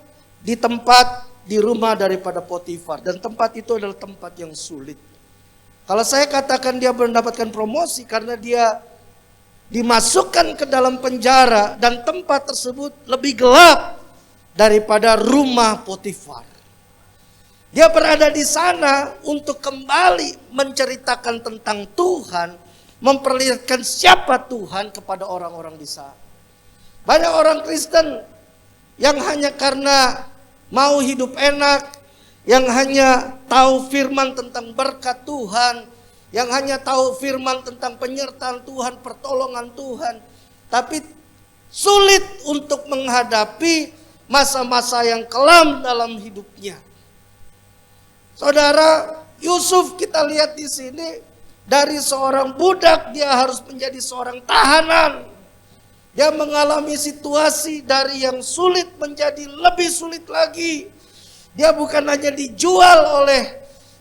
di rumah daripada Potifar. Dan tempat itu adalah tempat yang sulit. Kalau saya katakan dia mendapatkan promosi karena dia dimasukkan ke dalam penjara dan tempat tersebut lebih gelap daripada rumah Potifar. Dia berada di sana untuk kembali menceritakan tentang Tuhan, memperlihatkan siapa Tuhan kepada orang-orang di sana. Banyak orang Kristen yang hanya karena mau hidup enak, yang hanya tahu firman tentang berkat Tuhan, yang hanya tahu firman tentang penyertaan Tuhan, pertolongan Tuhan, tapi sulit untuk menghadapi masa-masa yang kelam dalam hidupnya. Saudara, Yusuf kita lihat di sini dari seorang budak dia harus menjadi seorang tahanan. Dia mengalami situasi dari yang sulit menjadi lebih sulit lagi. Dia bukan hanya dijual oleh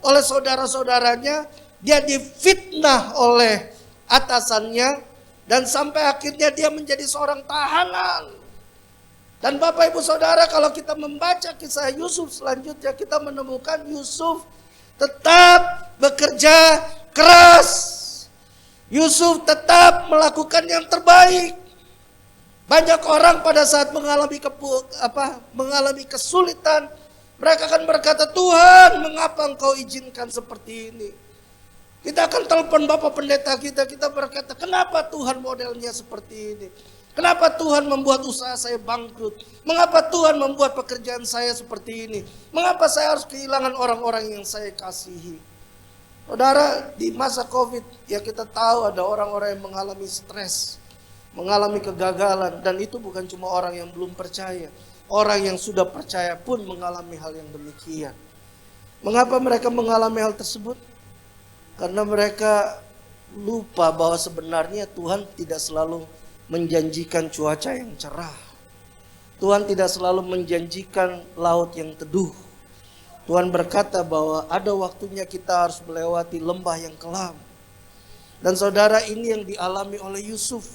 saudara-saudaranya, dia difitnah oleh atasannya dan sampai akhirnya dia menjadi seorang tahanan. Dan Bapak Ibu Saudara, kalau kita membaca kisah Yusuf selanjutnya, kita menemukan Yusuf tetap bekerja keras. Yusuf tetap melakukan yang terbaik. Banyak orang pada saat mengalami kesulitan, mereka akan berkata, Tuhan, mengapa Engkau izinkan seperti ini? Kita akan telepon Bapak Pendeta kita berkata, kenapa Tuhan modelnya seperti ini? Kenapa Tuhan membuat usaha saya bangkrut? Mengapa Tuhan membuat pekerjaan saya seperti ini? Mengapa saya harus kehilangan orang-orang yang saya kasihi? Saudara, di masa COVID, ya kita tahu ada orang-orang yang mengalami stres, mengalami kegagalan. Dan itu bukan cuma orang yang belum percaya. Orang yang sudah percaya pun mengalami hal yang demikian. Mengapa mereka mengalami hal tersebut? Karena mereka lupa bahwa sebenarnya Tuhan tidak selalu menjanjikan cuaca yang cerah. Tuhan tidak selalu menjanjikan laut yang teduh. Tuhan berkata bahwa ada waktunya kita harus melewati lembah yang kelam. Dan saudara, ini yang dialami oleh Yusuf.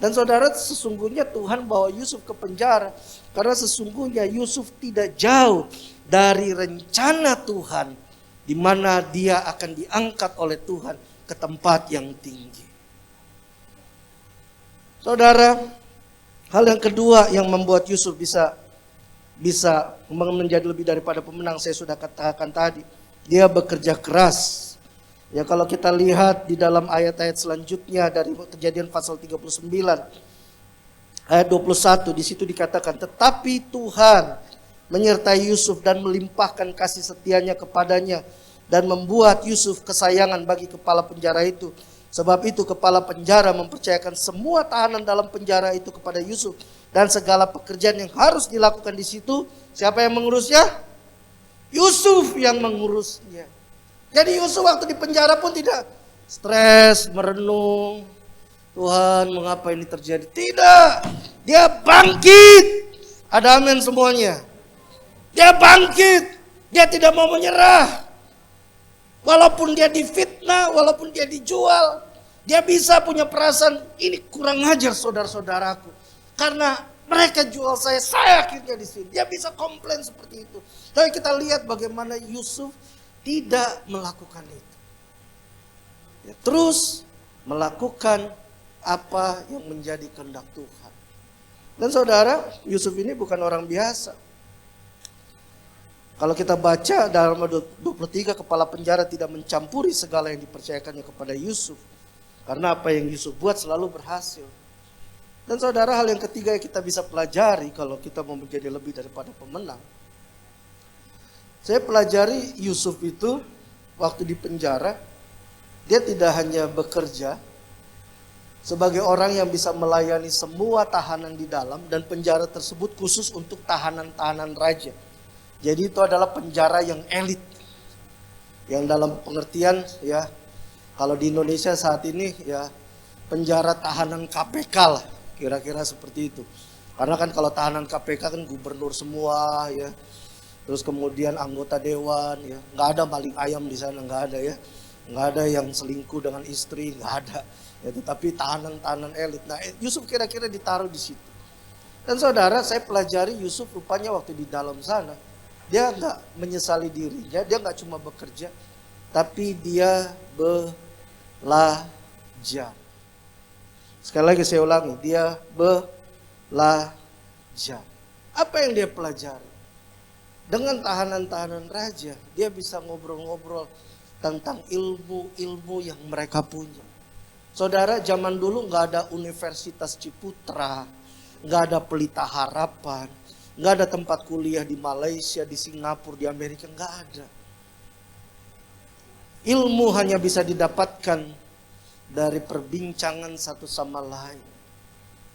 Dan saudara, sesungguhnya Tuhan bawa Yusuf ke penjara karena sesungguhnya Yusuf tidak jauh dari rencana Tuhan, di mana dia akan diangkat oleh Tuhan ke tempat yang tinggi. Saudara, hal yang kedua yang membuat Yusuf bisa menjadi lebih daripada pemenang, saya sudah katakan tadi, dia bekerja keras. Ya, kalau kita lihat di dalam ayat-ayat selanjutnya dari Kejadian pasal 39 ayat 21, di situ dikatakan, tetapi Tuhan menyertai Yusuf dan melimpahkan kasih setianya kepadanya dan membuat Yusuf kesayangan bagi kepala penjara itu. Sebab itu kepala penjara mempercayakan semua tahanan dalam penjara itu kepada Yusuf. Dan segala pekerjaan yang harus dilakukan di situ, siapa yang mengurusnya? Yusuf yang mengurusnya. Jadi Yusuf waktu di penjara pun tidak stres, merenung. Tuhan, mengapa ini terjadi? Tidak. Dia bangkit. Ada amin semuanya. Dia bangkit. Dia tidak mau menyerah. Walaupun dia difitnah, walaupun dia dijual, dia bisa punya perasaan, ini kurang ajar saudara-saudaraku. Karena mereka jual saya akhirnya di sini. Dia bisa komplain seperti itu. Tapi kita lihat bagaimana Yusuf tidak melakukan itu. Ya, terus melakukan apa yang menjadi kehendak Tuhan. Dan saudara, Yusuf ini bukan orang biasa. Kalau kita baca dalam 23, kepala penjara tidak mencampuri segala yang dipercayakannya kepada Yusuf. Karena apa yang Yusuf buat selalu berhasil. Dan saudara, hal yang ketiga yang kita bisa pelajari kalau kita mau menjadi lebih daripada pemenang. Saya pelajari Yusuf itu waktu di penjara, dia tidak hanya bekerja sebagai orang yang bisa melayani semua tahanan di dalam, dan penjara tersebut khusus untuk tahanan-tahanan raja. Jadi itu adalah penjara yang elit. Yang dalam pengertian ya, kalau di Indonesia saat ini ya penjara tahanan KPK lah, kira-kira seperti itu. Karena kan kalau tahanan KPK kan gubernur semua ya. Terus kemudian anggota dewan ya, nggak ada maling ayam di sana, nggak ada ya. Nggak ada yang selingkuh dengan istri, nggak ada. Ya, tetapi tahanan-tahanan elit. Nah, Yusuf kira-kira ditaruh di situ. Dan saudara, saya pelajari Yusuf rupanya waktu di dalam sana, dia nggak menyesali dirinya, dia nggak cuma bekerja, tapi dia belajar. Sekali lagi saya ulangi, dia belajar. Apa yang dia pelajari? Dengan tahanan-tahanan raja, dia bisa ngobrol-ngobrol tentang ilmu-ilmu yang mereka punya. Saudara, zaman dulu nggak ada Universitas Ciputra, nggak ada Pelita Harapan, nggak ada tempat kuliah di Malaysia, di Singapura, di Amerika, nggak ada. Ilmu hanya bisa didapatkan dari perbincangan satu sama lain.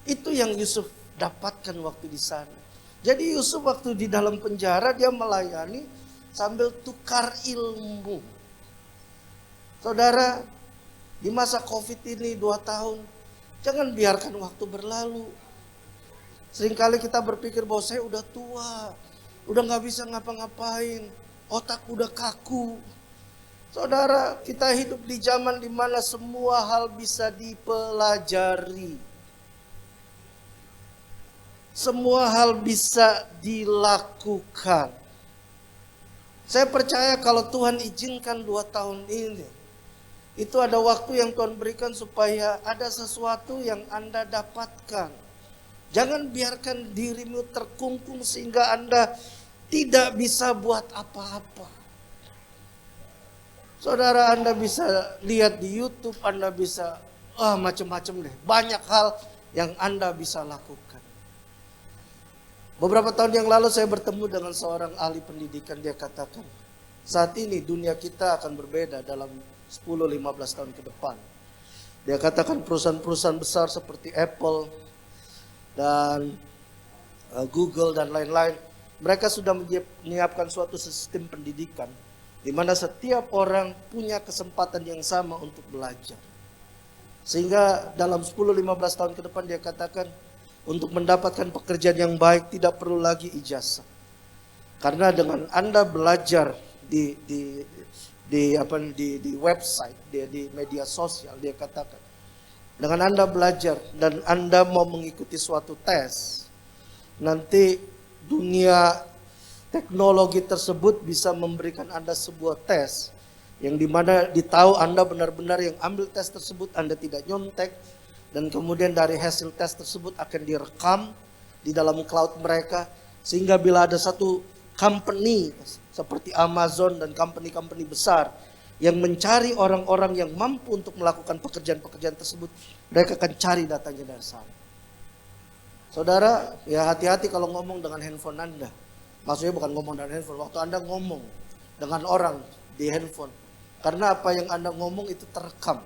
Itu yang Yusuf dapatkan waktu di sana. Jadi Yusuf waktu di dalam penjara dia melayani sambil tukar ilmu. Saudara, di masa COVID ini 2 tahun, jangan biarkan waktu berlalu. Seringkali kita berpikir bahwa saya udah tua, udah gak bisa ngapa-ngapain, otak udah kaku. Saudara, kita hidup di zaman dimana semua hal bisa dipelajari. Semua hal bisa dilakukan. Saya percaya kalau Tuhan izinkan 2 tahun ini, itu ada waktu yang Tuhan berikan supaya ada sesuatu yang Anda dapatkan. Jangan biarkan dirimu terkungkung sehingga Anda tidak bisa buat apa-apa. Saudara, Anda bisa lihat di YouTube, Anda bisa macam-macam deh. Banyak hal yang Anda bisa lakukan. Beberapa tahun yang lalu saya bertemu dengan seorang ahli pendidikan. Dia katakan, saat ini dunia kita akan berbeda dalam 10-15 tahun ke depan. Dia katakan perusahaan-perusahaan besar seperti Apple dan Google dan lain-lain, mereka sudah menyiapkan suatu sistem pendidikan di mana setiap orang punya kesempatan yang sama untuk belajar. Sehingga dalam 10-15 tahun ke depan dia katakan, untuk mendapatkan pekerjaan yang baik tidak perlu lagi ijazah. Karena dengan Anda belajar di website, di media sosial, dia katakan, dengan Anda belajar dan Anda mau mengikuti suatu tes, nanti dunia teknologi tersebut bisa memberikan Anda sebuah tes yang dimana ditahu Anda benar-benar yang ambil tes tersebut, Anda tidak nyontek, dan kemudian dari hasil tes tersebut akan direkam di dalam cloud mereka, sehingga bila ada satu company seperti Amazon dan company-company besar yang mencari orang-orang yang mampu untuk melakukan pekerjaan-pekerjaan tersebut, mereka akan cari datanya dari sana. Saudara, ya hati-hati kalau ngomong dengan handphone Anda. Maksudnya bukan ngomong dengan handphone, waktu Anda ngomong dengan orang di handphone. Karena apa yang Anda ngomong itu terekam.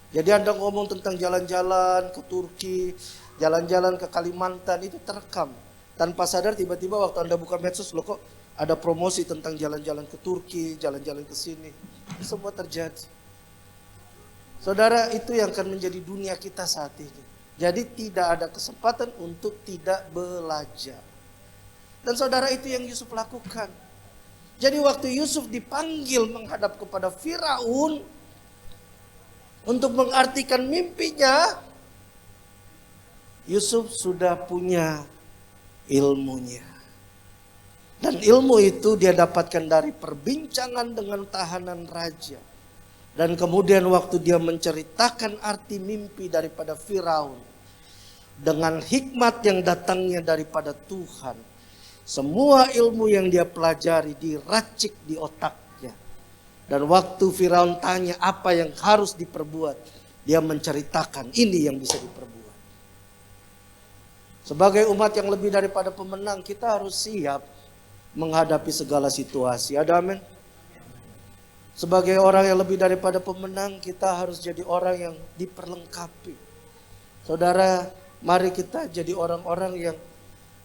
Jadi Anda ngomong tentang jalan-jalan ke Turki, jalan-jalan ke Kalimantan, itu terekam. Tanpa sadar tiba-tiba waktu Anda buka medsos, loh kok ada promosi tentang jalan-jalan ke Turki, jalan-jalan ke sini. Semua terjadi. Saudara, itu yang akan menjadi dunia kita saat ini. Jadi tidak ada kesempatan untuk tidak belajar. Dan saudara, itu yang Yusuf lakukan. Jadi waktu Yusuf dipanggil menghadap kepada Firaun untuk mengartikan mimpinya, Yusuf sudah punya ilmunya. Dan ilmu itu dia dapatkan dari perbincangan dengan tahanan raja. Dan kemudian waktu dia menceritakan arti mimpi daripada Firaun, dengan hikmat yang datangnya daripada Tuhan, semua ilmu yang dia pelajari diracik di otaknya. Dan waktu Firaun tanya apa yang harus diperbuat, dia menceritakan ini yang bisa diperbuat. Sebagai umat yang lebih daripada pemenang, kita harus siap menghadapi segala situasi. Ada amin? Sebagai orang yang lebih daripada pemenang, kita harus jadi orang yang diperlengkapi. Saudara, mari kita jadi orang-orang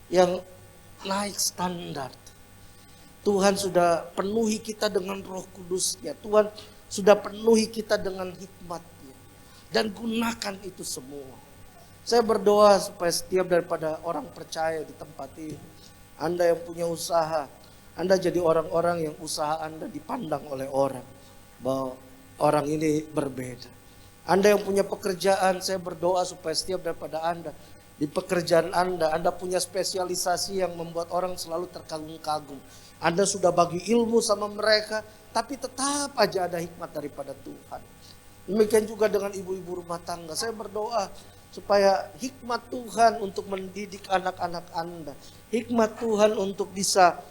yang naik standar. Tuhan sudah penuhi kita dengan Roh Kudus-Nya. Tuhan sudah penuhi kita dengan hikmat-Nya. Dan gunakan itu semua. Saya berdoa supaya setiap daripada orang percaya di tempat ini, Anda yang punya usaha, Anda jadi orang-orang yang usaha Anda dipandang oleh orang, bahwa orang ini berbeda. Anda yang punya pekerjaan, saya berdoa supaya setiap daripada Anda, di pekerjaan Anda punya spesialisasi yang membuat orang selalu terkagum-kagum. Anda sudah bagi ilmu sama mereka, tapi tetap aja ada hikmat daripada Tuhan. Demikian juga dengan ibu-ibu rumah tangga. Saya berdoa supaya hikmat Tuhan untuk mendidik anak-anak Anda, hikmat Tuhan untuk bisa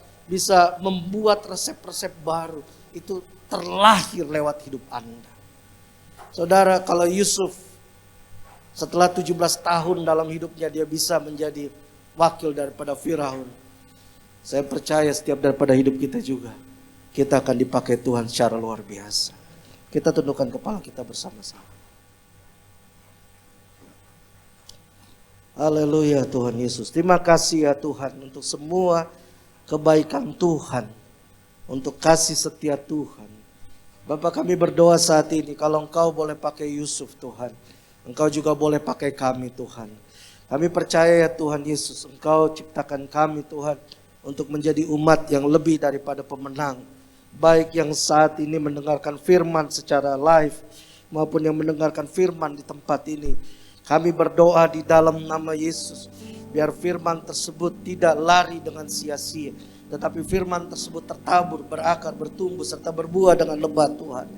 membuat resep-resep baru, itu terlahir lewat hidup Anda. Saudara, kalau Yusuf setelah 17 tahun dalam hidupnya dia bisa menjadi wakil daripada Firaun, saya percaya setiap daripada hidup kita juga, kita akan dipakai Tuhan secara luar biasa. Kita tundukkan kepala kita bersama-sama. Haleluya Tuhan Yesus. Terima kasih ya Tuhan untuk semua kebaikan Tuhan, untuk kasih setia Tuhan. Bapak, kami berdoa saat ini, kalau Engkau boleh pakai Yusuf Tuhan, Engkau juga boleh pakai kami Tuhan. Kami percaya ya Tuhan Yesus, Engkau ciptakan kami Tuhan untuk menjadi umat yang lebih daripada pemenang. Baik yang saat ini mendengarkan firman secara live maupun yang mendengarkan firman di tempat ini. Kami berdoa di dalam nama Yesus, biar firman tersebut tidak lari dengan sia-sia, tetapi firman tersebut tertabur, berakar, bertumbuh, serta berbuah dengan lebat Tuhan.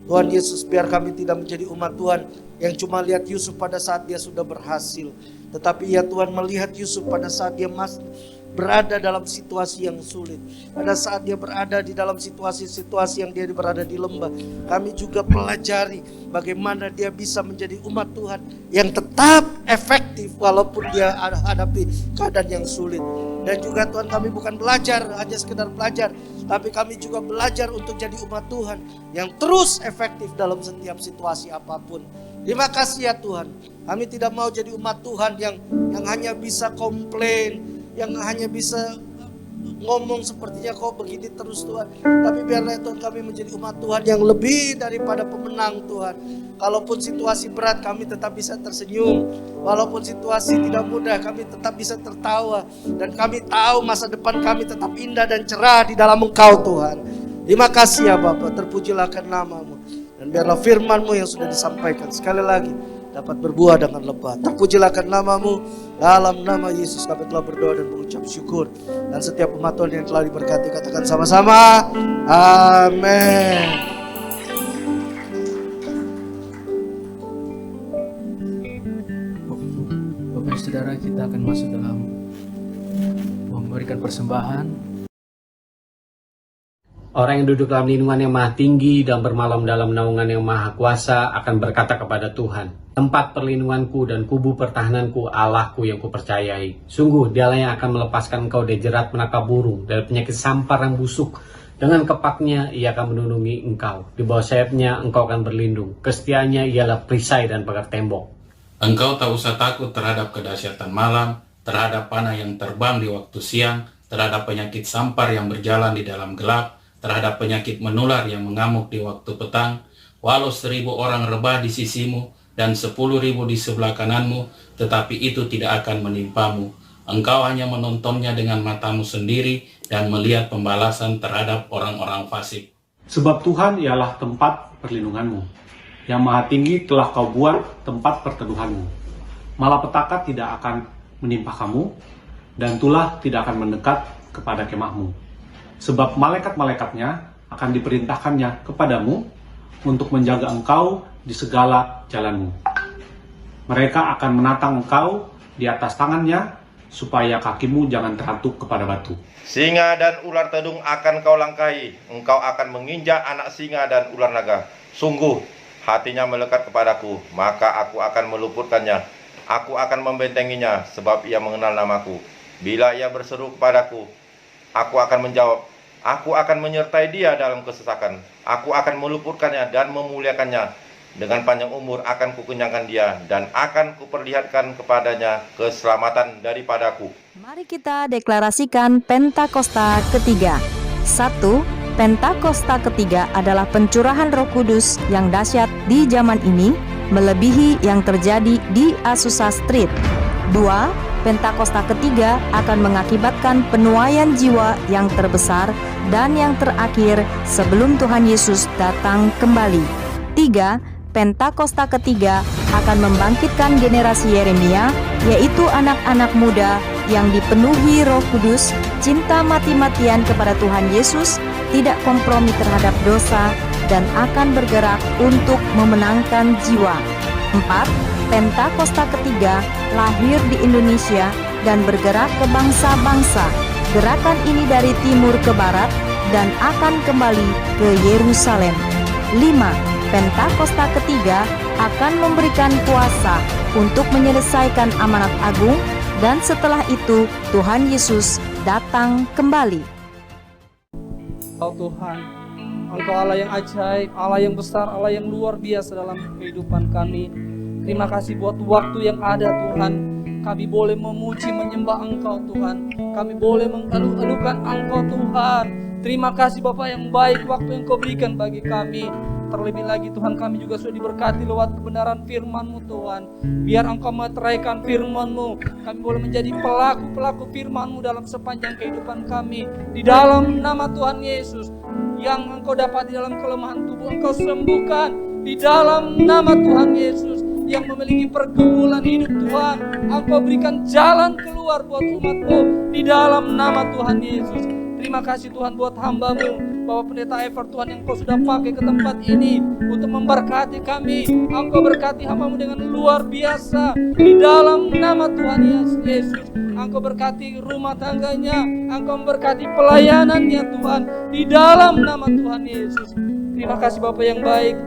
Tuhan Yesus, biar kami tidak menjadi umat Tuhan yang cuma lihat Yusuf pada saat dia sudah berhasil, tetapi ya Tuhan melihat Yusuf pada saat dia masih berada dalam situasi yang sulit. Pada saat dia berada di dalam situasi-situasi yang dia berada di lembah, kami juga pelajari bagaimana dia bisa menjadi umat Tuhan yang tetap efektif walaupun dia hadapi keadaan yang sulit. Dan juga Tuhan, kami bukan belajar hanya sekedar belajar, tapi kami juga belajar untuk jadi umat Tuhan yang terus efektif dalam setiap situasi apapun. Terima kasih ya Tuhan. Kami tidak mau jadi umat Tuhan yang hanya bisa komplain, yang hanya bisa ngomong sepertinya kok begini terus Tuhan. Tapi biarlah Tuhan kami menjadi umat Tuhan yang lebih daripada pemenang Tuhan. Kalaupun situasi berat kami tetap bisa tersenyum. Walaupun situasi tidak mudah kami tetap bisa tertawa. Dan kami tahu masa depan kami tetap indah dan cerah di dalam Engkau Tuhan. Terima kasih ya Bapa, terpujilah nama-Mu. Dan biarlah firman-Mu yang sudah disampaikan sekali lagi dapat berbuah dengan lebat. Terpujilah nama-Mu. Dalam nama Yesus kami telah berdoa dan mengucap syukur. Dan setiap umat Tuhan yang telah diberkati katakan sama-sama, amin. Bapak Saudara, kita akan masuk dalam memberikan persembahan. Orang yang duduk dalam lindungan yang maha tinggi dan bermalam dalam naungan yang maha kuasa akan berkata kepada Tuhan, tempat perlindunganku dan kubu pertahananku, Allahku yang kupercayai. Sungguh dialah yang akan melepaskan engkau dari jerat menangkap burung, dari penyakit sampar yang busuk. Dengan kepaknya ia akan melindungi engkau. Di bawah sayapnya engkau akan berlindung. Kesetiaannya ialah perisai dan pagar tembok. Engkau tak usah takut terhadap kedahsyatan malam, terhadap panah yang terbang di waktu siang, terhadap penyakit sampar yang berjalan di dalam gelap, terhadap penyakit menular yang mengamuk di waktu petang. Walau 1.000 orang rebah di sisimu dan 10.000 di sebelah kananmu, tetapi itu tidak akan menimpamu. Engkau hanya menontonnya dengan matamu sendiri dan melihat pembalasan terhadap orang-orang fasik. Sebab Tuhan ialah tempat perlindunganmu. Yang Maha Tinggi telah kau buat tempat perteduhanmu. Malapetaka tidak akan menimpa kamu, dan tulah tidak akan mendekat kepada kemahmu. Sebab malaikat-malaikatnya akan diperintahkannya kepadamu untuk menjaga engkau di segala jalanmu. Mereka akan menatang engkau di atas tangannya, supaya kakimu jangan terhantuk kepada batu. Singa dan ular tedung akan kau langkahi, engkau akan menginjak anak singa dan ular naga. Sungguh, hatinya melekat kepadaku, maka aku akan meluputkannya. Aku akan membentenginya, sebab ia mengenal namaku. Bila ia berseru kepadaku, aku akan menjawab. Aku akan menyertai dia dalam kesesakan. Aku akan meluputkannya dan memuliakannya. Dengan panjang umur akan kukenyangkan dia, dan akan kuperlihatkan kepadanya keselamatan daripadaku. Mari kita deklarasikan Pentakosta ketiga. 1. Pentakosta ketiga adalah pencurahan Roh Kudus yang dahsyat di zaman ini, melebihi yang terjadi di Azusa Street. 2. Pentakosta ketiga akan mengakibatkan penuaian jiwa yang terbesar dan yang terakhir sebelum Tuhan Yesus datang kembali. 3. Pentakosta ketiga akan membangkitkan generasi Yeremia, yaitu anak-anak muda yang dipenuhi Roh Kudus, cinta mati-matian kepada Tuhan Yesus, tidak kompromi terhadap dosa, dan akan bergerak untuk memenangkan jiwa. 4. Pentakosta ketiga lahir di Indonesia dan bergerak ke bangsa-bangsa. Gerakan ini dari timur ke barat dan akan kembali ke Yerusalem. 5. Pentakosta ketiga akan memberikan kuasa untuk menyelesaikan amanat agung, dan setelah itu Tuhan Yesus datang kembali. Oh Tuhan, Engkau Allah yang ajaib, Allah yang besar, Allah yang luar biasa dalam kehidupan kami. Terima kasih buat waktu yang ada Tuhan. Kami boleh memuji, menyembah Engkau Tuhan. Kami boleh mengeluh-elukan Engkau Tuhan. Terima kasih Bapa yang baik, waktu yang Kau berikan bagi kami. Terlebih lagi Tuhan, kami juga sudah diberkati lewat kebenaran firman-Mu Tuhan. Biar Engkau meteraikan firman-Mu, kami boleh menjadi pelaku-pelaku firman-Mu dalam sepanjang kehidupan kami. Di dalam nama Tuhan Yesus, yang Engkau dapat di dalam kelemahan tubuh, Engkau sembuhkan. Di dalam nama Tuhan Yesus, yang memiliki pergumulan hidup Tuhan, Engkau berikan jalan keluar buat umat-Mu di dalam nama Tuhan Yesus. Terima kasih Tuhan buat hamba-Mu, Bapak Pendeta Ever Tuhan, yang Kau sudah pakai ke tempat ini untuk memberkati kami. Engkau berkati hamba-Mu dengan luar biasa di dalam nama Tuhan Yesus. Engkau berkati rumah tangganya, Engkau memberkati pelayanannya Tuhan di dalam nama Tuhan Yesus. Terima kasih Bapak yang baik.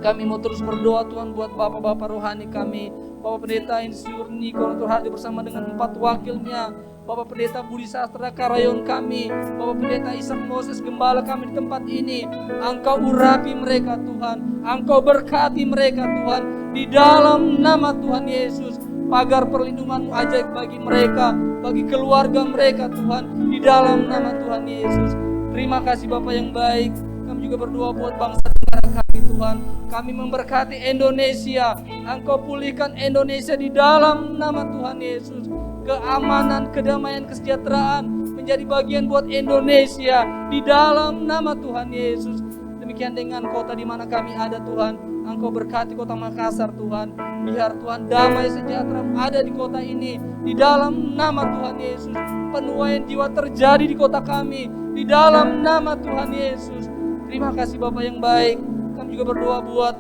Kami mau terus berdoa Tuhan buat Bapak-Bapak rohani kami. Bapak Pendeta Insinyur Niko Nur Hadi bersama dengan 4 wakilnya. Bapak Pendeta Budi Sastra Karayon kami. Bapak Pendeta Ishak Moses Gembala kami di tempat ini. Engkau urapi mereka Tuhan. Engkau berkati mereka Tuhan. Di dalam nama Tuhan Yesus. Pagar perlindungan-Mu ajaib bagi mereka, bagi keluarga mereka Tuhan. Di dalam nama Tuhan Yesus. Terima kasih Bapak yang baik. Kami juga berdoa buat bangsa negara kami Tuhan. Kami memberkati Indonesia. Engkau pulihkan Indonesia di dalam nama Tuhan Yesus. Keamanan, kedamaian, kesejahteraan menjadi bagian buat Indonesia di dalam nama Tuhan Yesus. Demikian dengan kota di mana kami ada Tuhan. Engkau berkati kota Makassar Tuhan. Biar Tuhan damai sejahtera ada di kota ini. Di dalam nama Tuhan Yesus. Penuaian jiwa terjadi di kota kami. Di dalam nama Tuhan Yesus. Terima kasih Bapak yang baik. Kami juga berdoa buat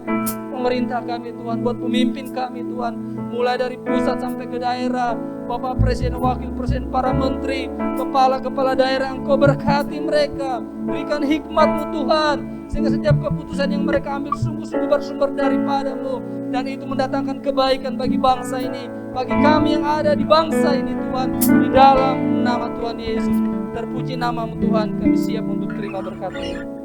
pemerintah kami Tuhan, buat pemimpin kami Tuhan, mulai dari pusat sampai ke daerah. Bapak Presiden, Wakil Presiden, para menteri, kepala-kepala daerah, Engkau berkati mereka. Berikan hikmat-Mu Tuhan, sehingga setiap keputusan yang mereka ambil sungguh-sungguh bersumber daripada-Mu. Dan itu mendatangkan kebaikan bagi bangsa ini, bagi kami yang ada di bangsa ini Tuhan. Di dalam nama Tuhan Yesus, terpuji nama-Mu Tuhan, kami siap untuk terima berkat-Mu.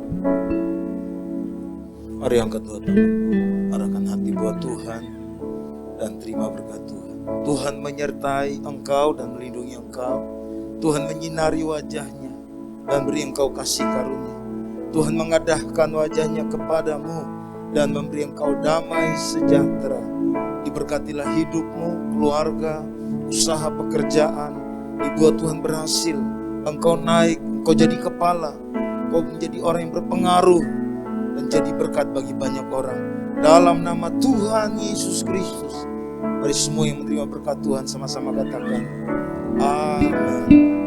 Mari angkat dua tanganmu, arahkan hati buat Tuhan dan terima berkat Tuhan. Tuhan menyertai engkau dan melindungi engkau Tuhan menyinari wajahnya dan beri engkau kasih karunia. Tuhan mengadahkan wajahnya kepadamu dan memberi engkau damai sejahtera. Diberkatilah hidupmu, keluarga, usaha, pekerjaan. Dibuat Tuhan berhasil. Engkau naik, engkau jadi kepala. Engkau menjadi orang yang berpengaruh dan jadi berkat bagi banyak orang. Dalam nama Tuhan Yesus Kristus. Mari semua yang menerima berkat Tuhan sama-sama katakan amin.